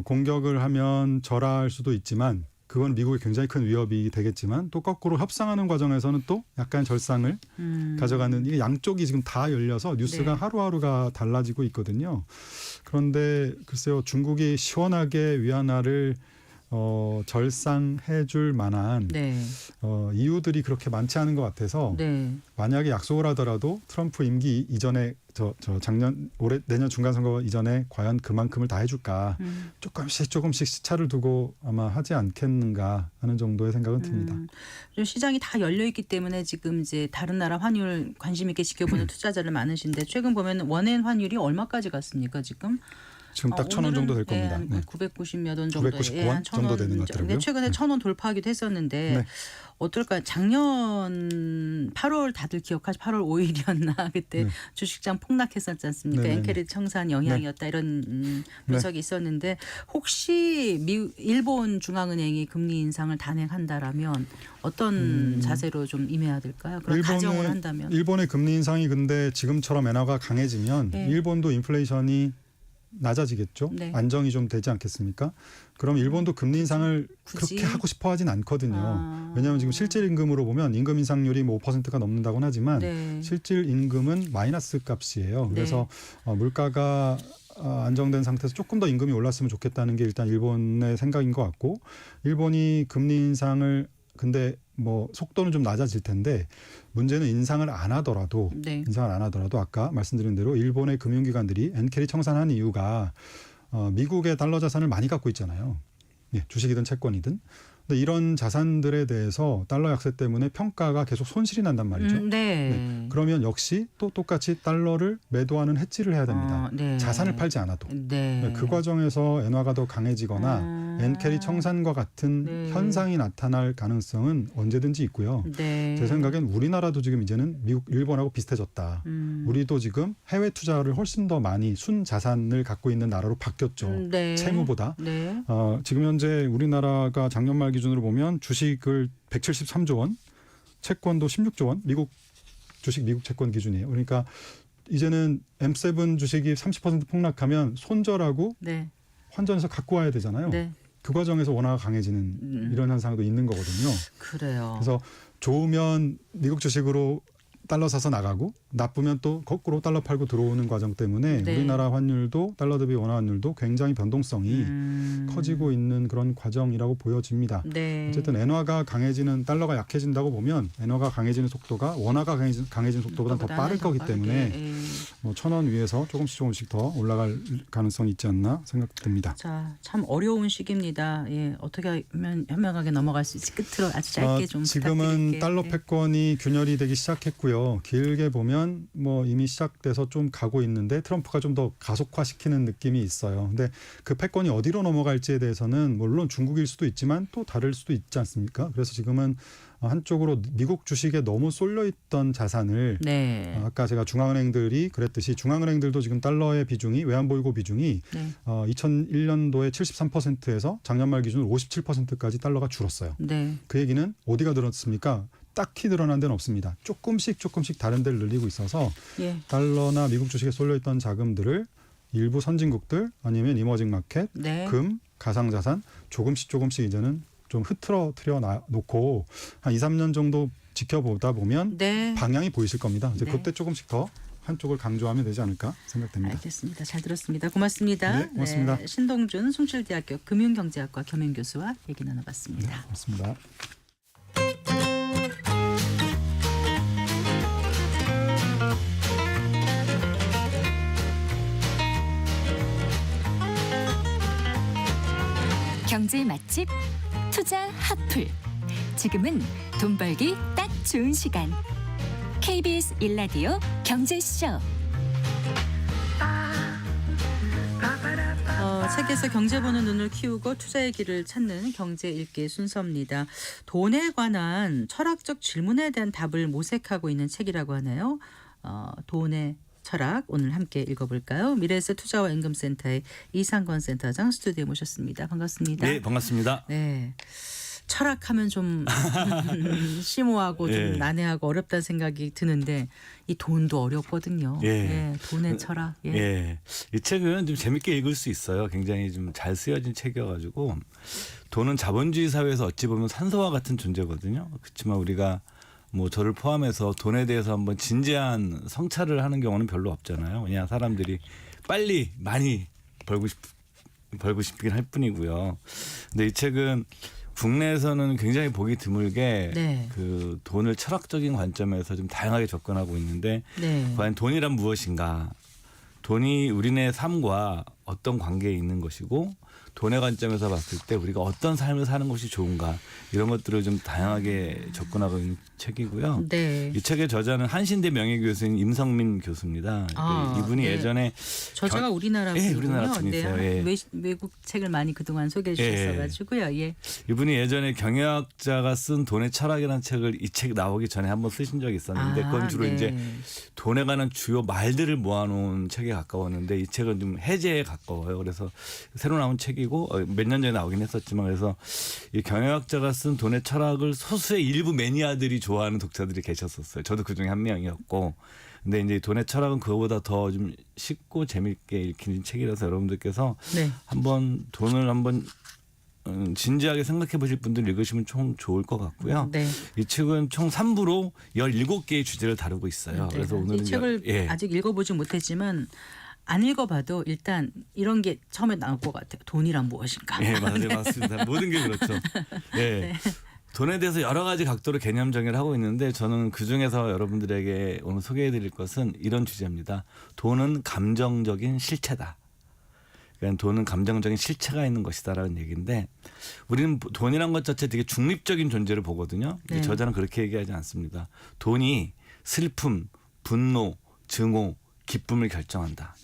공격을 하면 절하할 수도 있지만 그건 미국에 굉장히 큰 위협이 되겠지만 또 거꾸로 협상하는 과정에서는 또 약간 절상을 가져가는 이게 양쪽이 지금 다 열려서 뉴스가 네. 하루하루가 달라지고 있거든요. 그런데 글쎄요. 중국이 시원하게 위안화를 절상해 줄 만한 네. 이유들이 그렇게 많지 않은 것 같아서 네. 만약에 약속을 하더라도 트럼프 임기 이전에 내년 중간 선거 이전에 과연 그만큼을 다 해줄까 조금씩 시차를 두고 아마 하지 않겠는가 하는 정도의 생각은 듭니다. 좀 시장이 다 열려 있기 때문에 지금 이제 다른 나라 환율 관심 있게 지켜보는 투자자들 많으신데 최근 보면 원엔 환율이 얼마까지 갔습니까 지금? 지금 딱 1,000원 정도 될 겁니다. 네, 990몇 원 정도. 999원 정도 되는 것 같더라고요. 최근에 1,000원 돌파하기도 했었는데 네. 어떨까요? 작년 8월 다들 기억하죠? 8월 5일이었나 그때 네. 주식장 폭락했었지 않습니까? 네네네. 엔캐리 청산 영향이었다 이런 분석이 있었는데 혹시 일본 중앙은행이 금리 인상을 단행한다라면 어떤 자세로 좀 임해야 될까요? 그런 가정을 한다면. 일본의 금리 인상이 근데 지금처럼 엔화가 강해지면 네. 일본도 인플레이션이 낮아지겠죠. 네. 안정이 좀 되지 않겠습니까? 그럼 일본도 금리 인상을 굳이? 그렇게 하고 싶어 하진 않거든요. 아. 왜냐하면 지금 실질 임금으로 보면 임금 인상률이 뭐 5%가 넘는다고는 하지만 네. 실질 임금은 마이너스 값이에요. 그래서 물가가 안정된 상태에서 조금 더 임금이 올랐으면 좋겠다는 게 일단 일본의 생각인 것 같고 일본이 금리 인상을 근데 뭐 속도는 좀 낮아질 텐데 문제는 인상을 안 하더라도 아까 말씀드린 대로 일본의 금융기관들이 엔캐리 청산한 이유가 미국의 달러 자산을 많이 갖고 있잖아요. 예, 주식이든 채권이든. 근데 이런 자산들에 대해서 달러 약세 때문에 평가가 계속 손실이 난단 말이죠. 네. 그러면 역시 또 똑같이 달러를 매도하는 해지를 해야 됩니다. 자산을 팔지 않아도. 그 과정에서 엔화가 더 강해지거나 엔캐리 청산과 같은 현상이 나타날 가능성은 언제든지 있고요. 제 생각엔 우리나라도 지금 이제는 일본하고 비슷해졌다. 우리도 지금 해외 투자를 훨씬 더 많이 순자산을 갖고 있는 나라로 바뀌었죠. 채무보다. 지금 현재 우리나라가 작년 말 기준으로 보면 주식을 173조 원, 채권도 16조 원, 미국 채권 기준이에요. 그러니까 이제는 M7 주식이 30% 폭락하면 손절하고 환전해서 갖고 와야 되잖아요. 그 과정에서 원화가 강해지는 이런 현상도 있는 거거든요. 그래요. 그래서 좋으면 미국 주식으로 달러 사서 나가고 나쁘면 또 거꾸로 달러 팔고 들어오는 과정 때문에 우리나라 환율도 달러 대비 원화 환율도 굉장히 변동성이 커지고 있는 그런 과정이라고 보여집니다. 어쨌든 엔화가 강해지는 달러가 약해진다고 보면 엔화가 강해지는 속도가 원화가 강해지는 속도보다 더 빠를 거기 때문에 뭐 1,000원 위에서 조금씩 더 올라갈 가능성이 있지 않나 생각됩니다. 자, 참 어려운 시기입니다. 예, 어떻게 하면 현명하게 넘어갈 수 있을지 끝으로 아주 짧게 좀 지금은 부탁드릴게요. 달러 패권이 균열이 되기 시작했고요. 길게 보면 뭐 이미 시작돼서 좀 가고 있는데 트럼프가 좀 더 가속화시키는 느낌이 있어요. 근데 그 패권이 어디로 넘어갈지에 대해서는 물론 중국일 수도 있지만 또 다를 수도 있지 않습니까? 그래서 지금은 한쪽으로 미국 주식에 너무 쏠려있던 자산을 아까 제가 중앙은행들이 그랬듯이 중앙은행들도 지금 달러의 비중이 외환보유고 비중이 2001년도에 73%에서 작년 말 기준으로 57%까지 달러가 줄었어요. 그 얘기는 어디가 늘었습니까? 딱히 늘어난 데는 없습니다. 조금씩 다른 데를 늘리고 있어서 달러나 미국 주식에 쏠려있던 자금들을 일부 선진국들 아니면 이머징 마켓, 금, 가상자산 조금씩 이제는 좀 흐트러뜨려 놓고 한 2, 3년 정도 지켜보다 보면 방향이 보이실 겁니다. 이제 그때 조금씩 더 한쪽을 강조하면 되지 않을까 생각됩니다. 알겠습니다. 잘 들었습니다. 고맙습니다. 네, 고맙습니다. 신동준 숭실대학교 금융경제학과 겸임교수와 얘기 나눠봤습니다. 고맙습니다. 경제 맛집 투자 핫플. 지금은 돈 벌기 딱 좋은 시간. KBS 1라디오 경제쇼. 책에서 경제 보는 눈을 키우고 투자의 길을 찾는 경제 읽기 순서입니다. 돈에 관한 철학적 질문에 대한 답을 모색하고 있는 책이라고 하나요? 돈의 철학 오늘 함께 읽어볼까요? 미래에셋 투자와 임금센터의 이상권 센터장 스튜디오에 모셨습니다. 반갑습니다. 네, 반갑습니다. 네. 철학하면 좀 심오하고 좀 난해하고 어렵다는 생각이 드는데 이 돈도 어렵거든요. 돈의 철학. 이 책은 좀 재밌게 읽을 수 있어요. 굉장히 좀 잘 쓰여진 책이어가지고 돈은 자본주의 사회에서 어찌 보면 산소와 같은 존재거든요. 그렇지만 우리가 뭐 저를 포함해서 돈에 대해서 한번 진지한 성찰을 하는 경우는 별로 없잖아요. 그냥 사람들이 빨리 많이 벌고 싶긴 할 뿐이고요. 근데 이 책은 국내에서는 굉장히 보기 드물게 네. 그 돈을 철학적인 관점에서 좀 다양하게 접근하고 있는데 네. 과연 돈이란 무엇인가? 돈이 우리네 삶과 어떤 관계에 있는 것이고 돈의 관점에서 봤을 때 우리가 어떤 삶을 사는 것이 좋은가 이런 것들을 좀 다양하게 접근하고 있는 책이고요. 네. 이 책의 저자는 한신대 명예교수인 임성민 교수입니다. 아, 이분이 네. 예전에 저자가 우리나라 예, 분이군요. 우리나라 분이세요. 예. 외국 책을 많이 그동안 소개해 주셨어가지고요. 예. 이분이 예전에 경영학자가 쓴 돈의 철학이라는 책을 이 책 나오기 전에 한번 쓰신 적이 있었는데 그건 주로 네. 이제 돈에 관한 주요 말들을 모아놓은 책에 가까웠는데 이 책은 좀 해제에 가까워요. 그래서 새로 나온 책이고 몇 년 전에 나오긴 했었지만 그래서 이 경영학자가 쓴 돈의 철학을 소수의 일부 매니아들이 좋아하는 독자들이 계셨었어요. 저도 그중에 한 명이었고. 근데 이제 돈의 철학은 그거보다 더 좀 쉽고 재밌게 읽히는 책이라서 여러분들께서 네. 한번 돈을 한번 진지하게 생각해 보실 분들 읽으시면 총 좋을 것 같고요. 네. 이 책은 총 3부로 17개의 주제를 다루고 있어요. 네. 그래서 오늘은 이 책을 예. 아직 읽어보지 못했지만 안 읽어봐도 일단 이런 게 처음에 나올 것 같아요. 돈이란 무엇인가. 예, 맞아요. 맞습니다. 모든 게 그렇죠. 예. 네. 돈에 대해서 여러 가지 각도로 개념 정의를 하고 있는데 저는 그중에서 여러분들에게 오늘 소개해 드릴 것은 이런 주제입니다. 돈은 감정적인 실체다. 그러니까 돈은 감정적인 실체가 있는 것이다라는 얘기인데 우리는 돈이란 것 자체 되게 중립적인 존재를 보거든요. 네. 저자는 그렇게 얘기하지 않습니다. 돈이 슬픔, 분노, 증오, 기쁨을 결정한다.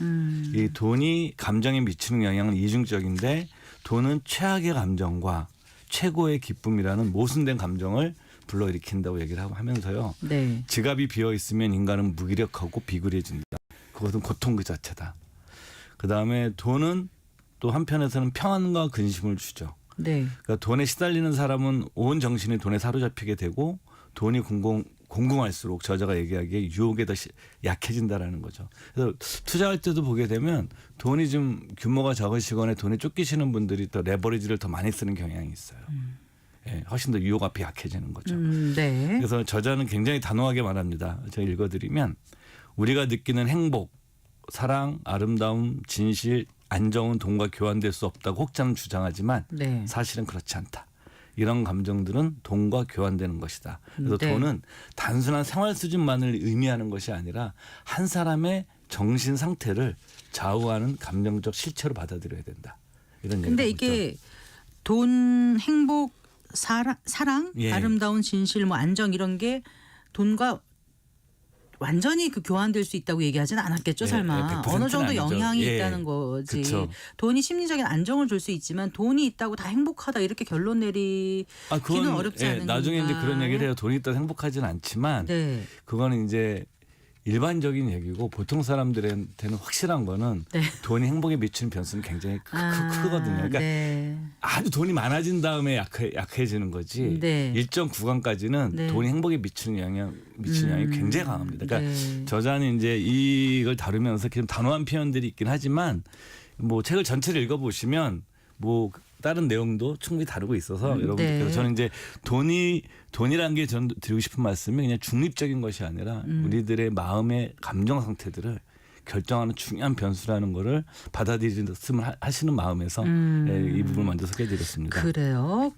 이 돈이 감정에 미치는 영향은 이중적인데 돈은 최악의 감정과 최고의 기쁨이라는 모순된 감정을 불러일으킨다고 얘기를 하고 하면서요. 네. 지갑이 비어 있으면 인간은 무기력하고 비굴해진다. 그것은 고통 그 자체다. 그다음에 돈은 또 한편에서는 평안과 근심을 주죠. 네. 그러니까 돈에 시달리는 사람은 온 정신이 돈에 사로잡히게 되고 돈이 공공할수록 저자가 얘기하기에 유혹에 더 약해진다라는 거죠. 그래서 투자할 때도 보게 되면 돈이 좀 규모가 적으시거나 돈에 쫓기시는 분들이 더 레버리지를 더 많이 쓰는 경향이 있어요. 예, 훨씬 더 유혹 앞에 약해지는 거죠. 네. 그래서 저자는 굉장히 단호하게 말합니다. 제가 읽어드리면 우리가 느끼는 행복, 사랑, 아름다움, 진실, 안정은 돈과 교환될 수 없다고 혹자는 주장하지만 네. 사실은 그렇지 않다. 이런 감정들은 돈과 교환되는 것이다. 그래서 네. 돈은 단순한 생활 수준만을 의미하는 것이 아니라 한 사람의 정신 상태를 좌우하는 감정적 실체로 받아들여야 된다. 이런 근데 얘기가 이게 돈, 행복, 사랑, 예. 아름다운 진실, 뭐 안정 이런 게 돈과 완전히 그 교환될 수 있다고 얘기하지는 않았겠죠, 예, 설마. 100%는 어느 정도 아니죠. 영향이 예. 있다는 거지. 그쵸. 돈이 심리적인 안정을 줄 수 있지만 돈이 있다고 다 행복하다 이렇게 결론 내리기는 어렵지 않은 나중에 이제 건가요? 그런 얘기를 해요. 돈이 있다고 행복하지는 않지만 네. 그거는 이제 일반적인 얘기고 보통 사람들한테는 확실한 거는 네. 돈이 행복에 미치는 변수는 굉장히 크거든요. 그러니까 네. 아주 돈이 많아진 다음에 약해지는 거지. 네. 일정 구간까지는 네. 돈이 행복에 미치는 영향이 굉장히 강합니다. 그러니까 네. 저자는 이제 이걸 다루면서 좀 단호한 표현들이 있긴 하지만 뭐 책을 전체를 읽어보시면 뭐 다른 내용도 충분히 다루고 있어서 여러분들께서 네. 저는 이제 돈이라는 게 저는 드리고 싶은 말씀이 그냥 중립적인 것이 아니라 우리들의 마음의 감정 상태들을 결정하는 중요한 변수라는 거를 받아들였으면 하시는 마음에서 이 부분을 먼저 소개해드렸습니다. 그래요.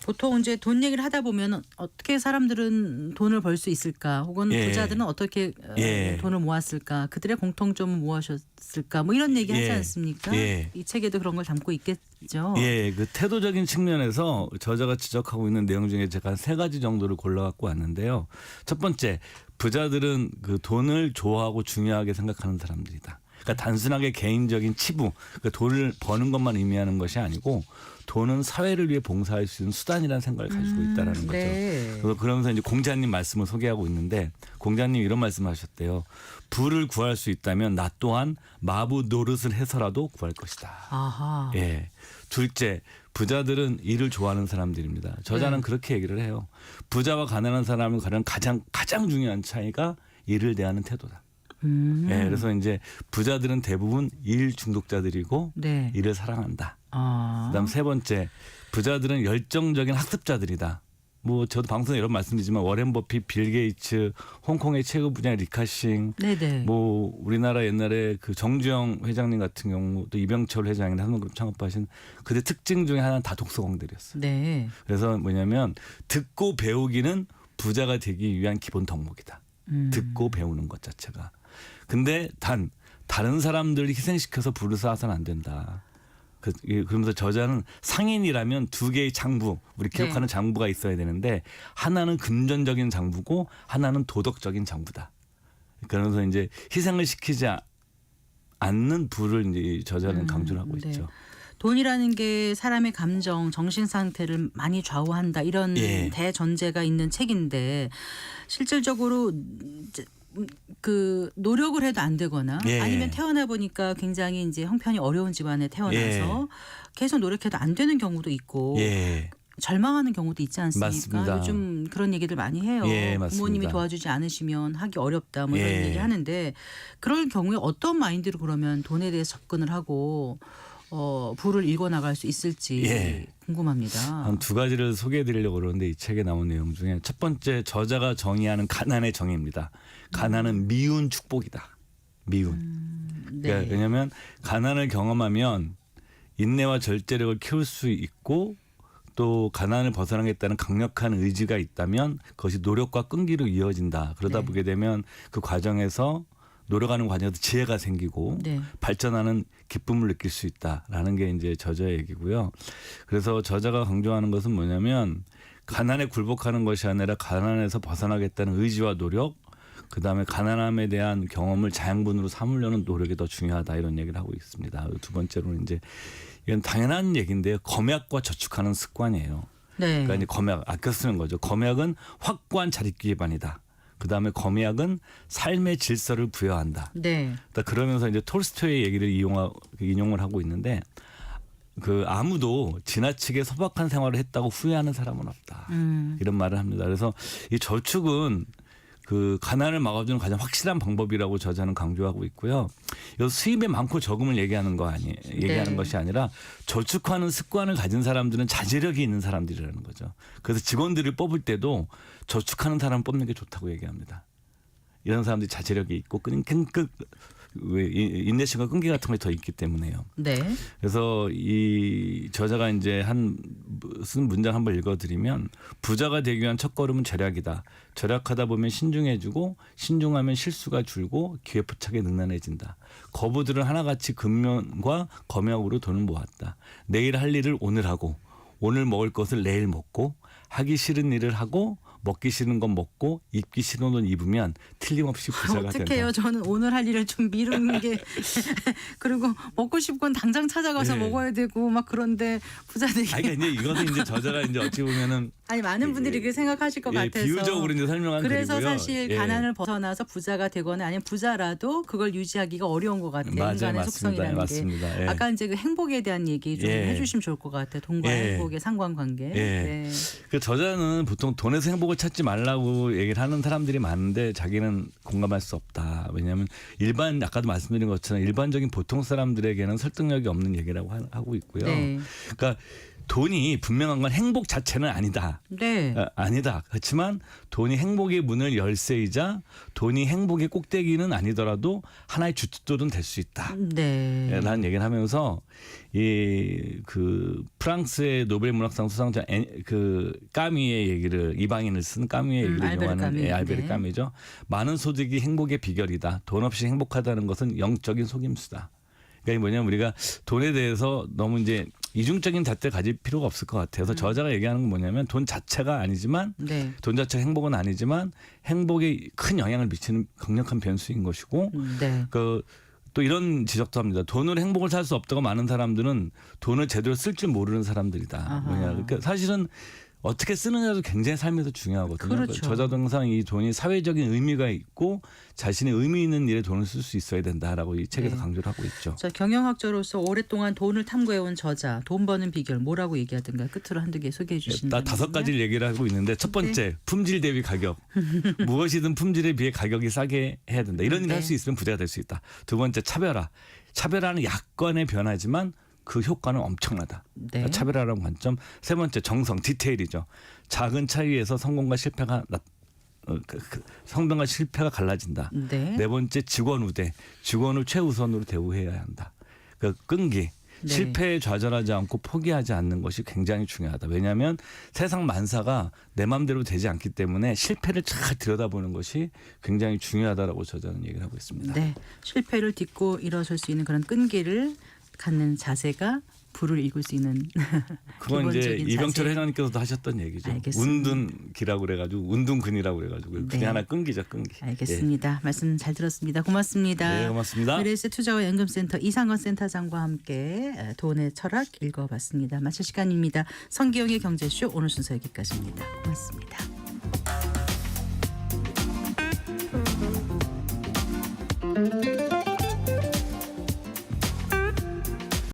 보통 이제 돈 얘기를 하다 보면 어떻게 사람들은 돈을 벌 수 있을까, 혹은 예. 부자들은 어떻게 예. 돈을 모았을까, 그들의 공통점은 무엇이었을까, 뭐 이런 얘기 하지 예. 않습니까? 예. 이 책에도 그런 걸 담고 있겠죠. 예, 그 태도적인 측면에서 저자가 지적하고 있는 내용 중에 제가 한 3가지 정도를 골라갖고 왔는데요. 첫 번째, 부자들은 그 돈을 좋아하고 중요하게 생각하는 사람들이다. 그러니까 단순하게 개인적인 치부, 그러니까 돈을 버는 것만 의미하는 것이 아니고 돈은 사회를 위해 봉사할 수 있는 수단이라는 생각을 가지고 있다라는 거죠. 네. 그래서 그러면서 이제 공자님 말씀을 소개하고 있는데 공자님 이런 말씀하셨대요. 부를 구할 수 있다면 나 또한 마부 노릇을 해서라도 구할 것이다. 아하. 예. 둘째, 부자들은 일을 좋아하는 사람들입니다. 저자는 네. 그렇게 얘기를 해요. 부자와 가난한 사람을 가는 가장 중요한 차이가 일을 대하는 태도다. 예, 그래서 이제 부자들은 대부분 일 중독자들이고 네. 일을 사랑한다. 아. 그다음 3번째, 부자들은 열정적인 학습자들이다. 뭐 저도 방송에 여러 번 말씀드리지만 워렌 버핏, 빌 게이츠, 홍콩의 최고 부장 리카싱, 네네. 뭐 우리나라 옛날에 그 정주영 회장님 같은 경우 또 이병철 회장이나 한국그룹 창업하신 그때 특징 중에 하나는 다 독서공들이었어요. 네. 그래서 뭐냐면 듣고 배우기는 부자가 되기 위한 기본 덕목이다. 듣고 배우는 것 자체가. 근데 다른 사람들을 희생시켜서 부를 쌓아서는 안 된다. 그러면서 저자는 상인이라면 두 개의 장부, 우리 기억하는 장부가 있어야 되는데 하나는 금전적인 장부고 하나는 도덕적인 장부다. 그러면서 이제 희생을 시키지 않는 부를 이제 저자는 강조를 하고 네. 있죠. 돈이라는 게 사람의 감정, 정신 상태를 많이 좌우한다 이런 예. 대전제가 있는 책인데 실질적으로 그 노력을 해도 안 되거나 예. 아니면 태어나 보니까 굉장히 이제 형편이 어려운 집안에 태어나서 계속 노력해도 안 되는 경우도 있고 예. 절망하는 경우도 있지 않습니까? 맞습니다. 요즘 그런 얘기들 많이 해요. 예, 맞습니다. 부모님이 도와주지 않으시면 하기 어렵다 뭐 이런 예. 얘기 하는데 그럴 경우에 어떤 마인드로 그러면 돈에 대해서 접근을 하고 부를 읽어 나갈 수 있을지 예. 궁금합니다. 한 두 가지를 소개해 드리려고 그러는데 이 책에 나온 내용 중에 첫 번째 저자가 정의하는 가난의 정의입니다. 가난은 미운 축복이다. 미운. 네. 그러니까 왜냐하면 가난을 경험하면 인내와 절제력을 키울 수 있고 또 가난을 벗어나겠다는 강력한 의지가 있다면 그것이 노력과 끈기로 이어진다. 그러다 네. 보게 되면 그 과정에서 노력하는 과정에서 지혜가 생기고 네. 발전하는 기쁨을 느낄 수 있다라는 게 이제 저자의 얘기고요. 그래서 저자가 강조하는 것은 뭐냐면 가난에 굴복하는 것이 아니라 가난에서 벗어나겠다는 의지와 노력, 그다음에 가난함에 대한 경험을 자양분으로 삼으려는 노력이 더 중요하다 이런 얘기를 하고 있습니다. 두 번째로는 이제 이건 당연한 얘기인데요. 검약과 저축하는 습관이에요. 네. 그러니까 이제 검약 아껴 쓰는 거죠. 검약은 확고한 자립 기반이다. 그다음에 검약은 삶의 질서를 부여한다. 네. 그러면서 이제 톨스토이의 얘기를 인용을 하고 있는데 그 아무도 지나치게 소박한 생활을 했다고 후회하는 사람은 없다. 이런 말을 합니다. 그래서 이 저축은 그 가난을 막아주는 가장 확실한 방법이라고 저자는 강조하고 있고요. 이 수입의 많고 적음을 얘기하는 네. 것이 아니라 저축하는 습관을 가진 사람들은 자제력이 있는 사람들이라는 거죠. 그래서 직원들을 뽑을 때도 저축하는 사람을 뽑는 게 좋다고 얘기합니다. 이런 사람들이 자제력이 있고 인내심과 끈기 같은 게 더 있기 때문에요. 네. 그래서 이 저자가 이제 쓴 문장 한번 읽어드리면 부자가 되기 위한 첫걸음은 절약이다. 절약하다 보면 신중해지고 신중하면 실수가 줄고 기회포착에 능란해진다. 거부들은 하나같이 근면과 검약으로 돈을 모았다. 내일 할 일을 오늘 하고 오늘 먹을 것을 내일 먹고 하기 싫은 일을 하고 먹기 싫은 건 먹고 입기 싫은 옷 입으면 틀림없이 부자가 어떡해요. 된다. 저는 오늘 할 일을 좀 미루는 게 그리고 먹고 싶은 건 당장 찾아가서 네. 먹어야 되고 막 그런데 부자 되기. 그러니까 이제 이것은 이제 저자가 이제 어찌 보면은 아니 많은 분들이 그렇게 생각하실 것 같아서. 비유적으로 이제 설명한 그래서 글이고요. 사실 예. 가난을 벗어나서 부자가 되거나 아니면 부자라도 그걸 유지하기가 어려운 것 같아요. 맞아요, 인간의 맞습니다. 속성이라는 맞습니다. 게. 예. 아까 이제 그 행복에 대한 얘기 좀 예. 해주시면 좋을 것 같아요. 돈과 예. 행복의 상관관계. 예. 네. 그 저자는 보통 돈에서 행복을 찾지 말라고 얘기를 하는 사람들이 많은데 자기는 공감할 수 없다. 왜냐하면 아까도 말씀드린 것처럼 일반적인 보통 사람들에게는 설득력이 없는 얘기라고 하고 있고요. 네. 그러니까 돈이 분명한 건 행복 자체는 아니다. 네. 아니다. 그렇지만 돈이 행복의 문을 열쇠이자 돈이 행복의 꼭대기는 아니더라도 하나의 주춧돌은 될 수 있다. 네. 라는 얘기를 하면서 그 프랑스의 노벨 문학상 수상자 그 까미의 얘기를 이방인을 쓴 까미의 얘기를 알베르 인용하는 까미. 알베르 네. 까미죠. 많은 소득이 행복의 비결이다. 돈 없이 행복하다는 것은 영적인 속임수다. 그러니까 뭐냐면 우리가 돈에 대해서 너무 이제 이중적인 잣대를 가질 필요가 없을 것 같아요. 그래서 저자가 얘기하는 건 뭐냐면 돈 자체가 아니지만 네. 돈 자체가 행복은 아니지만 행복에 큰 영향을 미치는 강력한 변수인 것이고 네. 또 이런 지적도 합니다. 돈으로 행복을 살 수 없다고 많은 사람들은 돈을 제대로 쓸 줄 모르는 사람들이다. 아하. 그러니까 사실은 어떻게 쓰느냐도 굉장히 삶에서 중요하거든요. 그렇죠. 저자도 항상 이 돈이 사회적인 의미가 있고 자신의 의미 있는 일에 돈을 쓸 수 있어야 된다라고 이 책에서 네. 강조를 하고 있죠. 자, 경영학자로서 오랫동안 돈을 탐구해온 저자, 돈 버는 비결 뭐라고 얘기하든가 끝으로 한두 개 소개해 주신다면. 다 5가지를 얘기를 하고 있는데 첫 번째 품질 대비 가격. 무엇이든 품질에 비해 가격이 싸게 해야 된다. 이런 일을 네. 할 수 있으면 부자가 될 수 있다. 두 번째 차별화. 차별화는 약간의 변화지만 그 효과는 엄청나다. 네. 차별화라는 관점. 세 번째 정성, 디테일이죠. 작은 차이에서 성공과 실패가 성공과 실패가 갈라진다. 네. 네 번째 직원 우대, 직원을 최우선으로 대우해야 한다. 그 끈기. 네. 실패에 좌절하지 않고 포기하지 않는 것이 굉장히 중요하다. 왜냐하면 세상 만사가 내 마음대로 되지 않기 때문에 실패를 잘 들여다보는 것이 굉장히 중요하다라고 저는 얘기를 하고 있습니다. 네. 실패를 딛고 일어설 수 있는 그런 끈기를 갖는 자세가 부를 읽을 수 있는 그건 이제 기본적인 이병철 자세. 회장님께서도 하셨던 얘기죠. 알겠습니다. 운둔기라고 그래가지고 운둔근이라고 그래가지고 그게 네. 하나 끈기죠, 끈기. 알겠습니다. 말씀 잘 들었습니다. 고맙습니다. 네, 고맙습니다. 미래에셋 투자와 연금센터 이상원 센터장과 함께 돈의 철학 읽어봤습니다. 마칠 시간입니다. 성기영의 경제쇼 오늘 순서 여기까지입니다. 고맙습니다.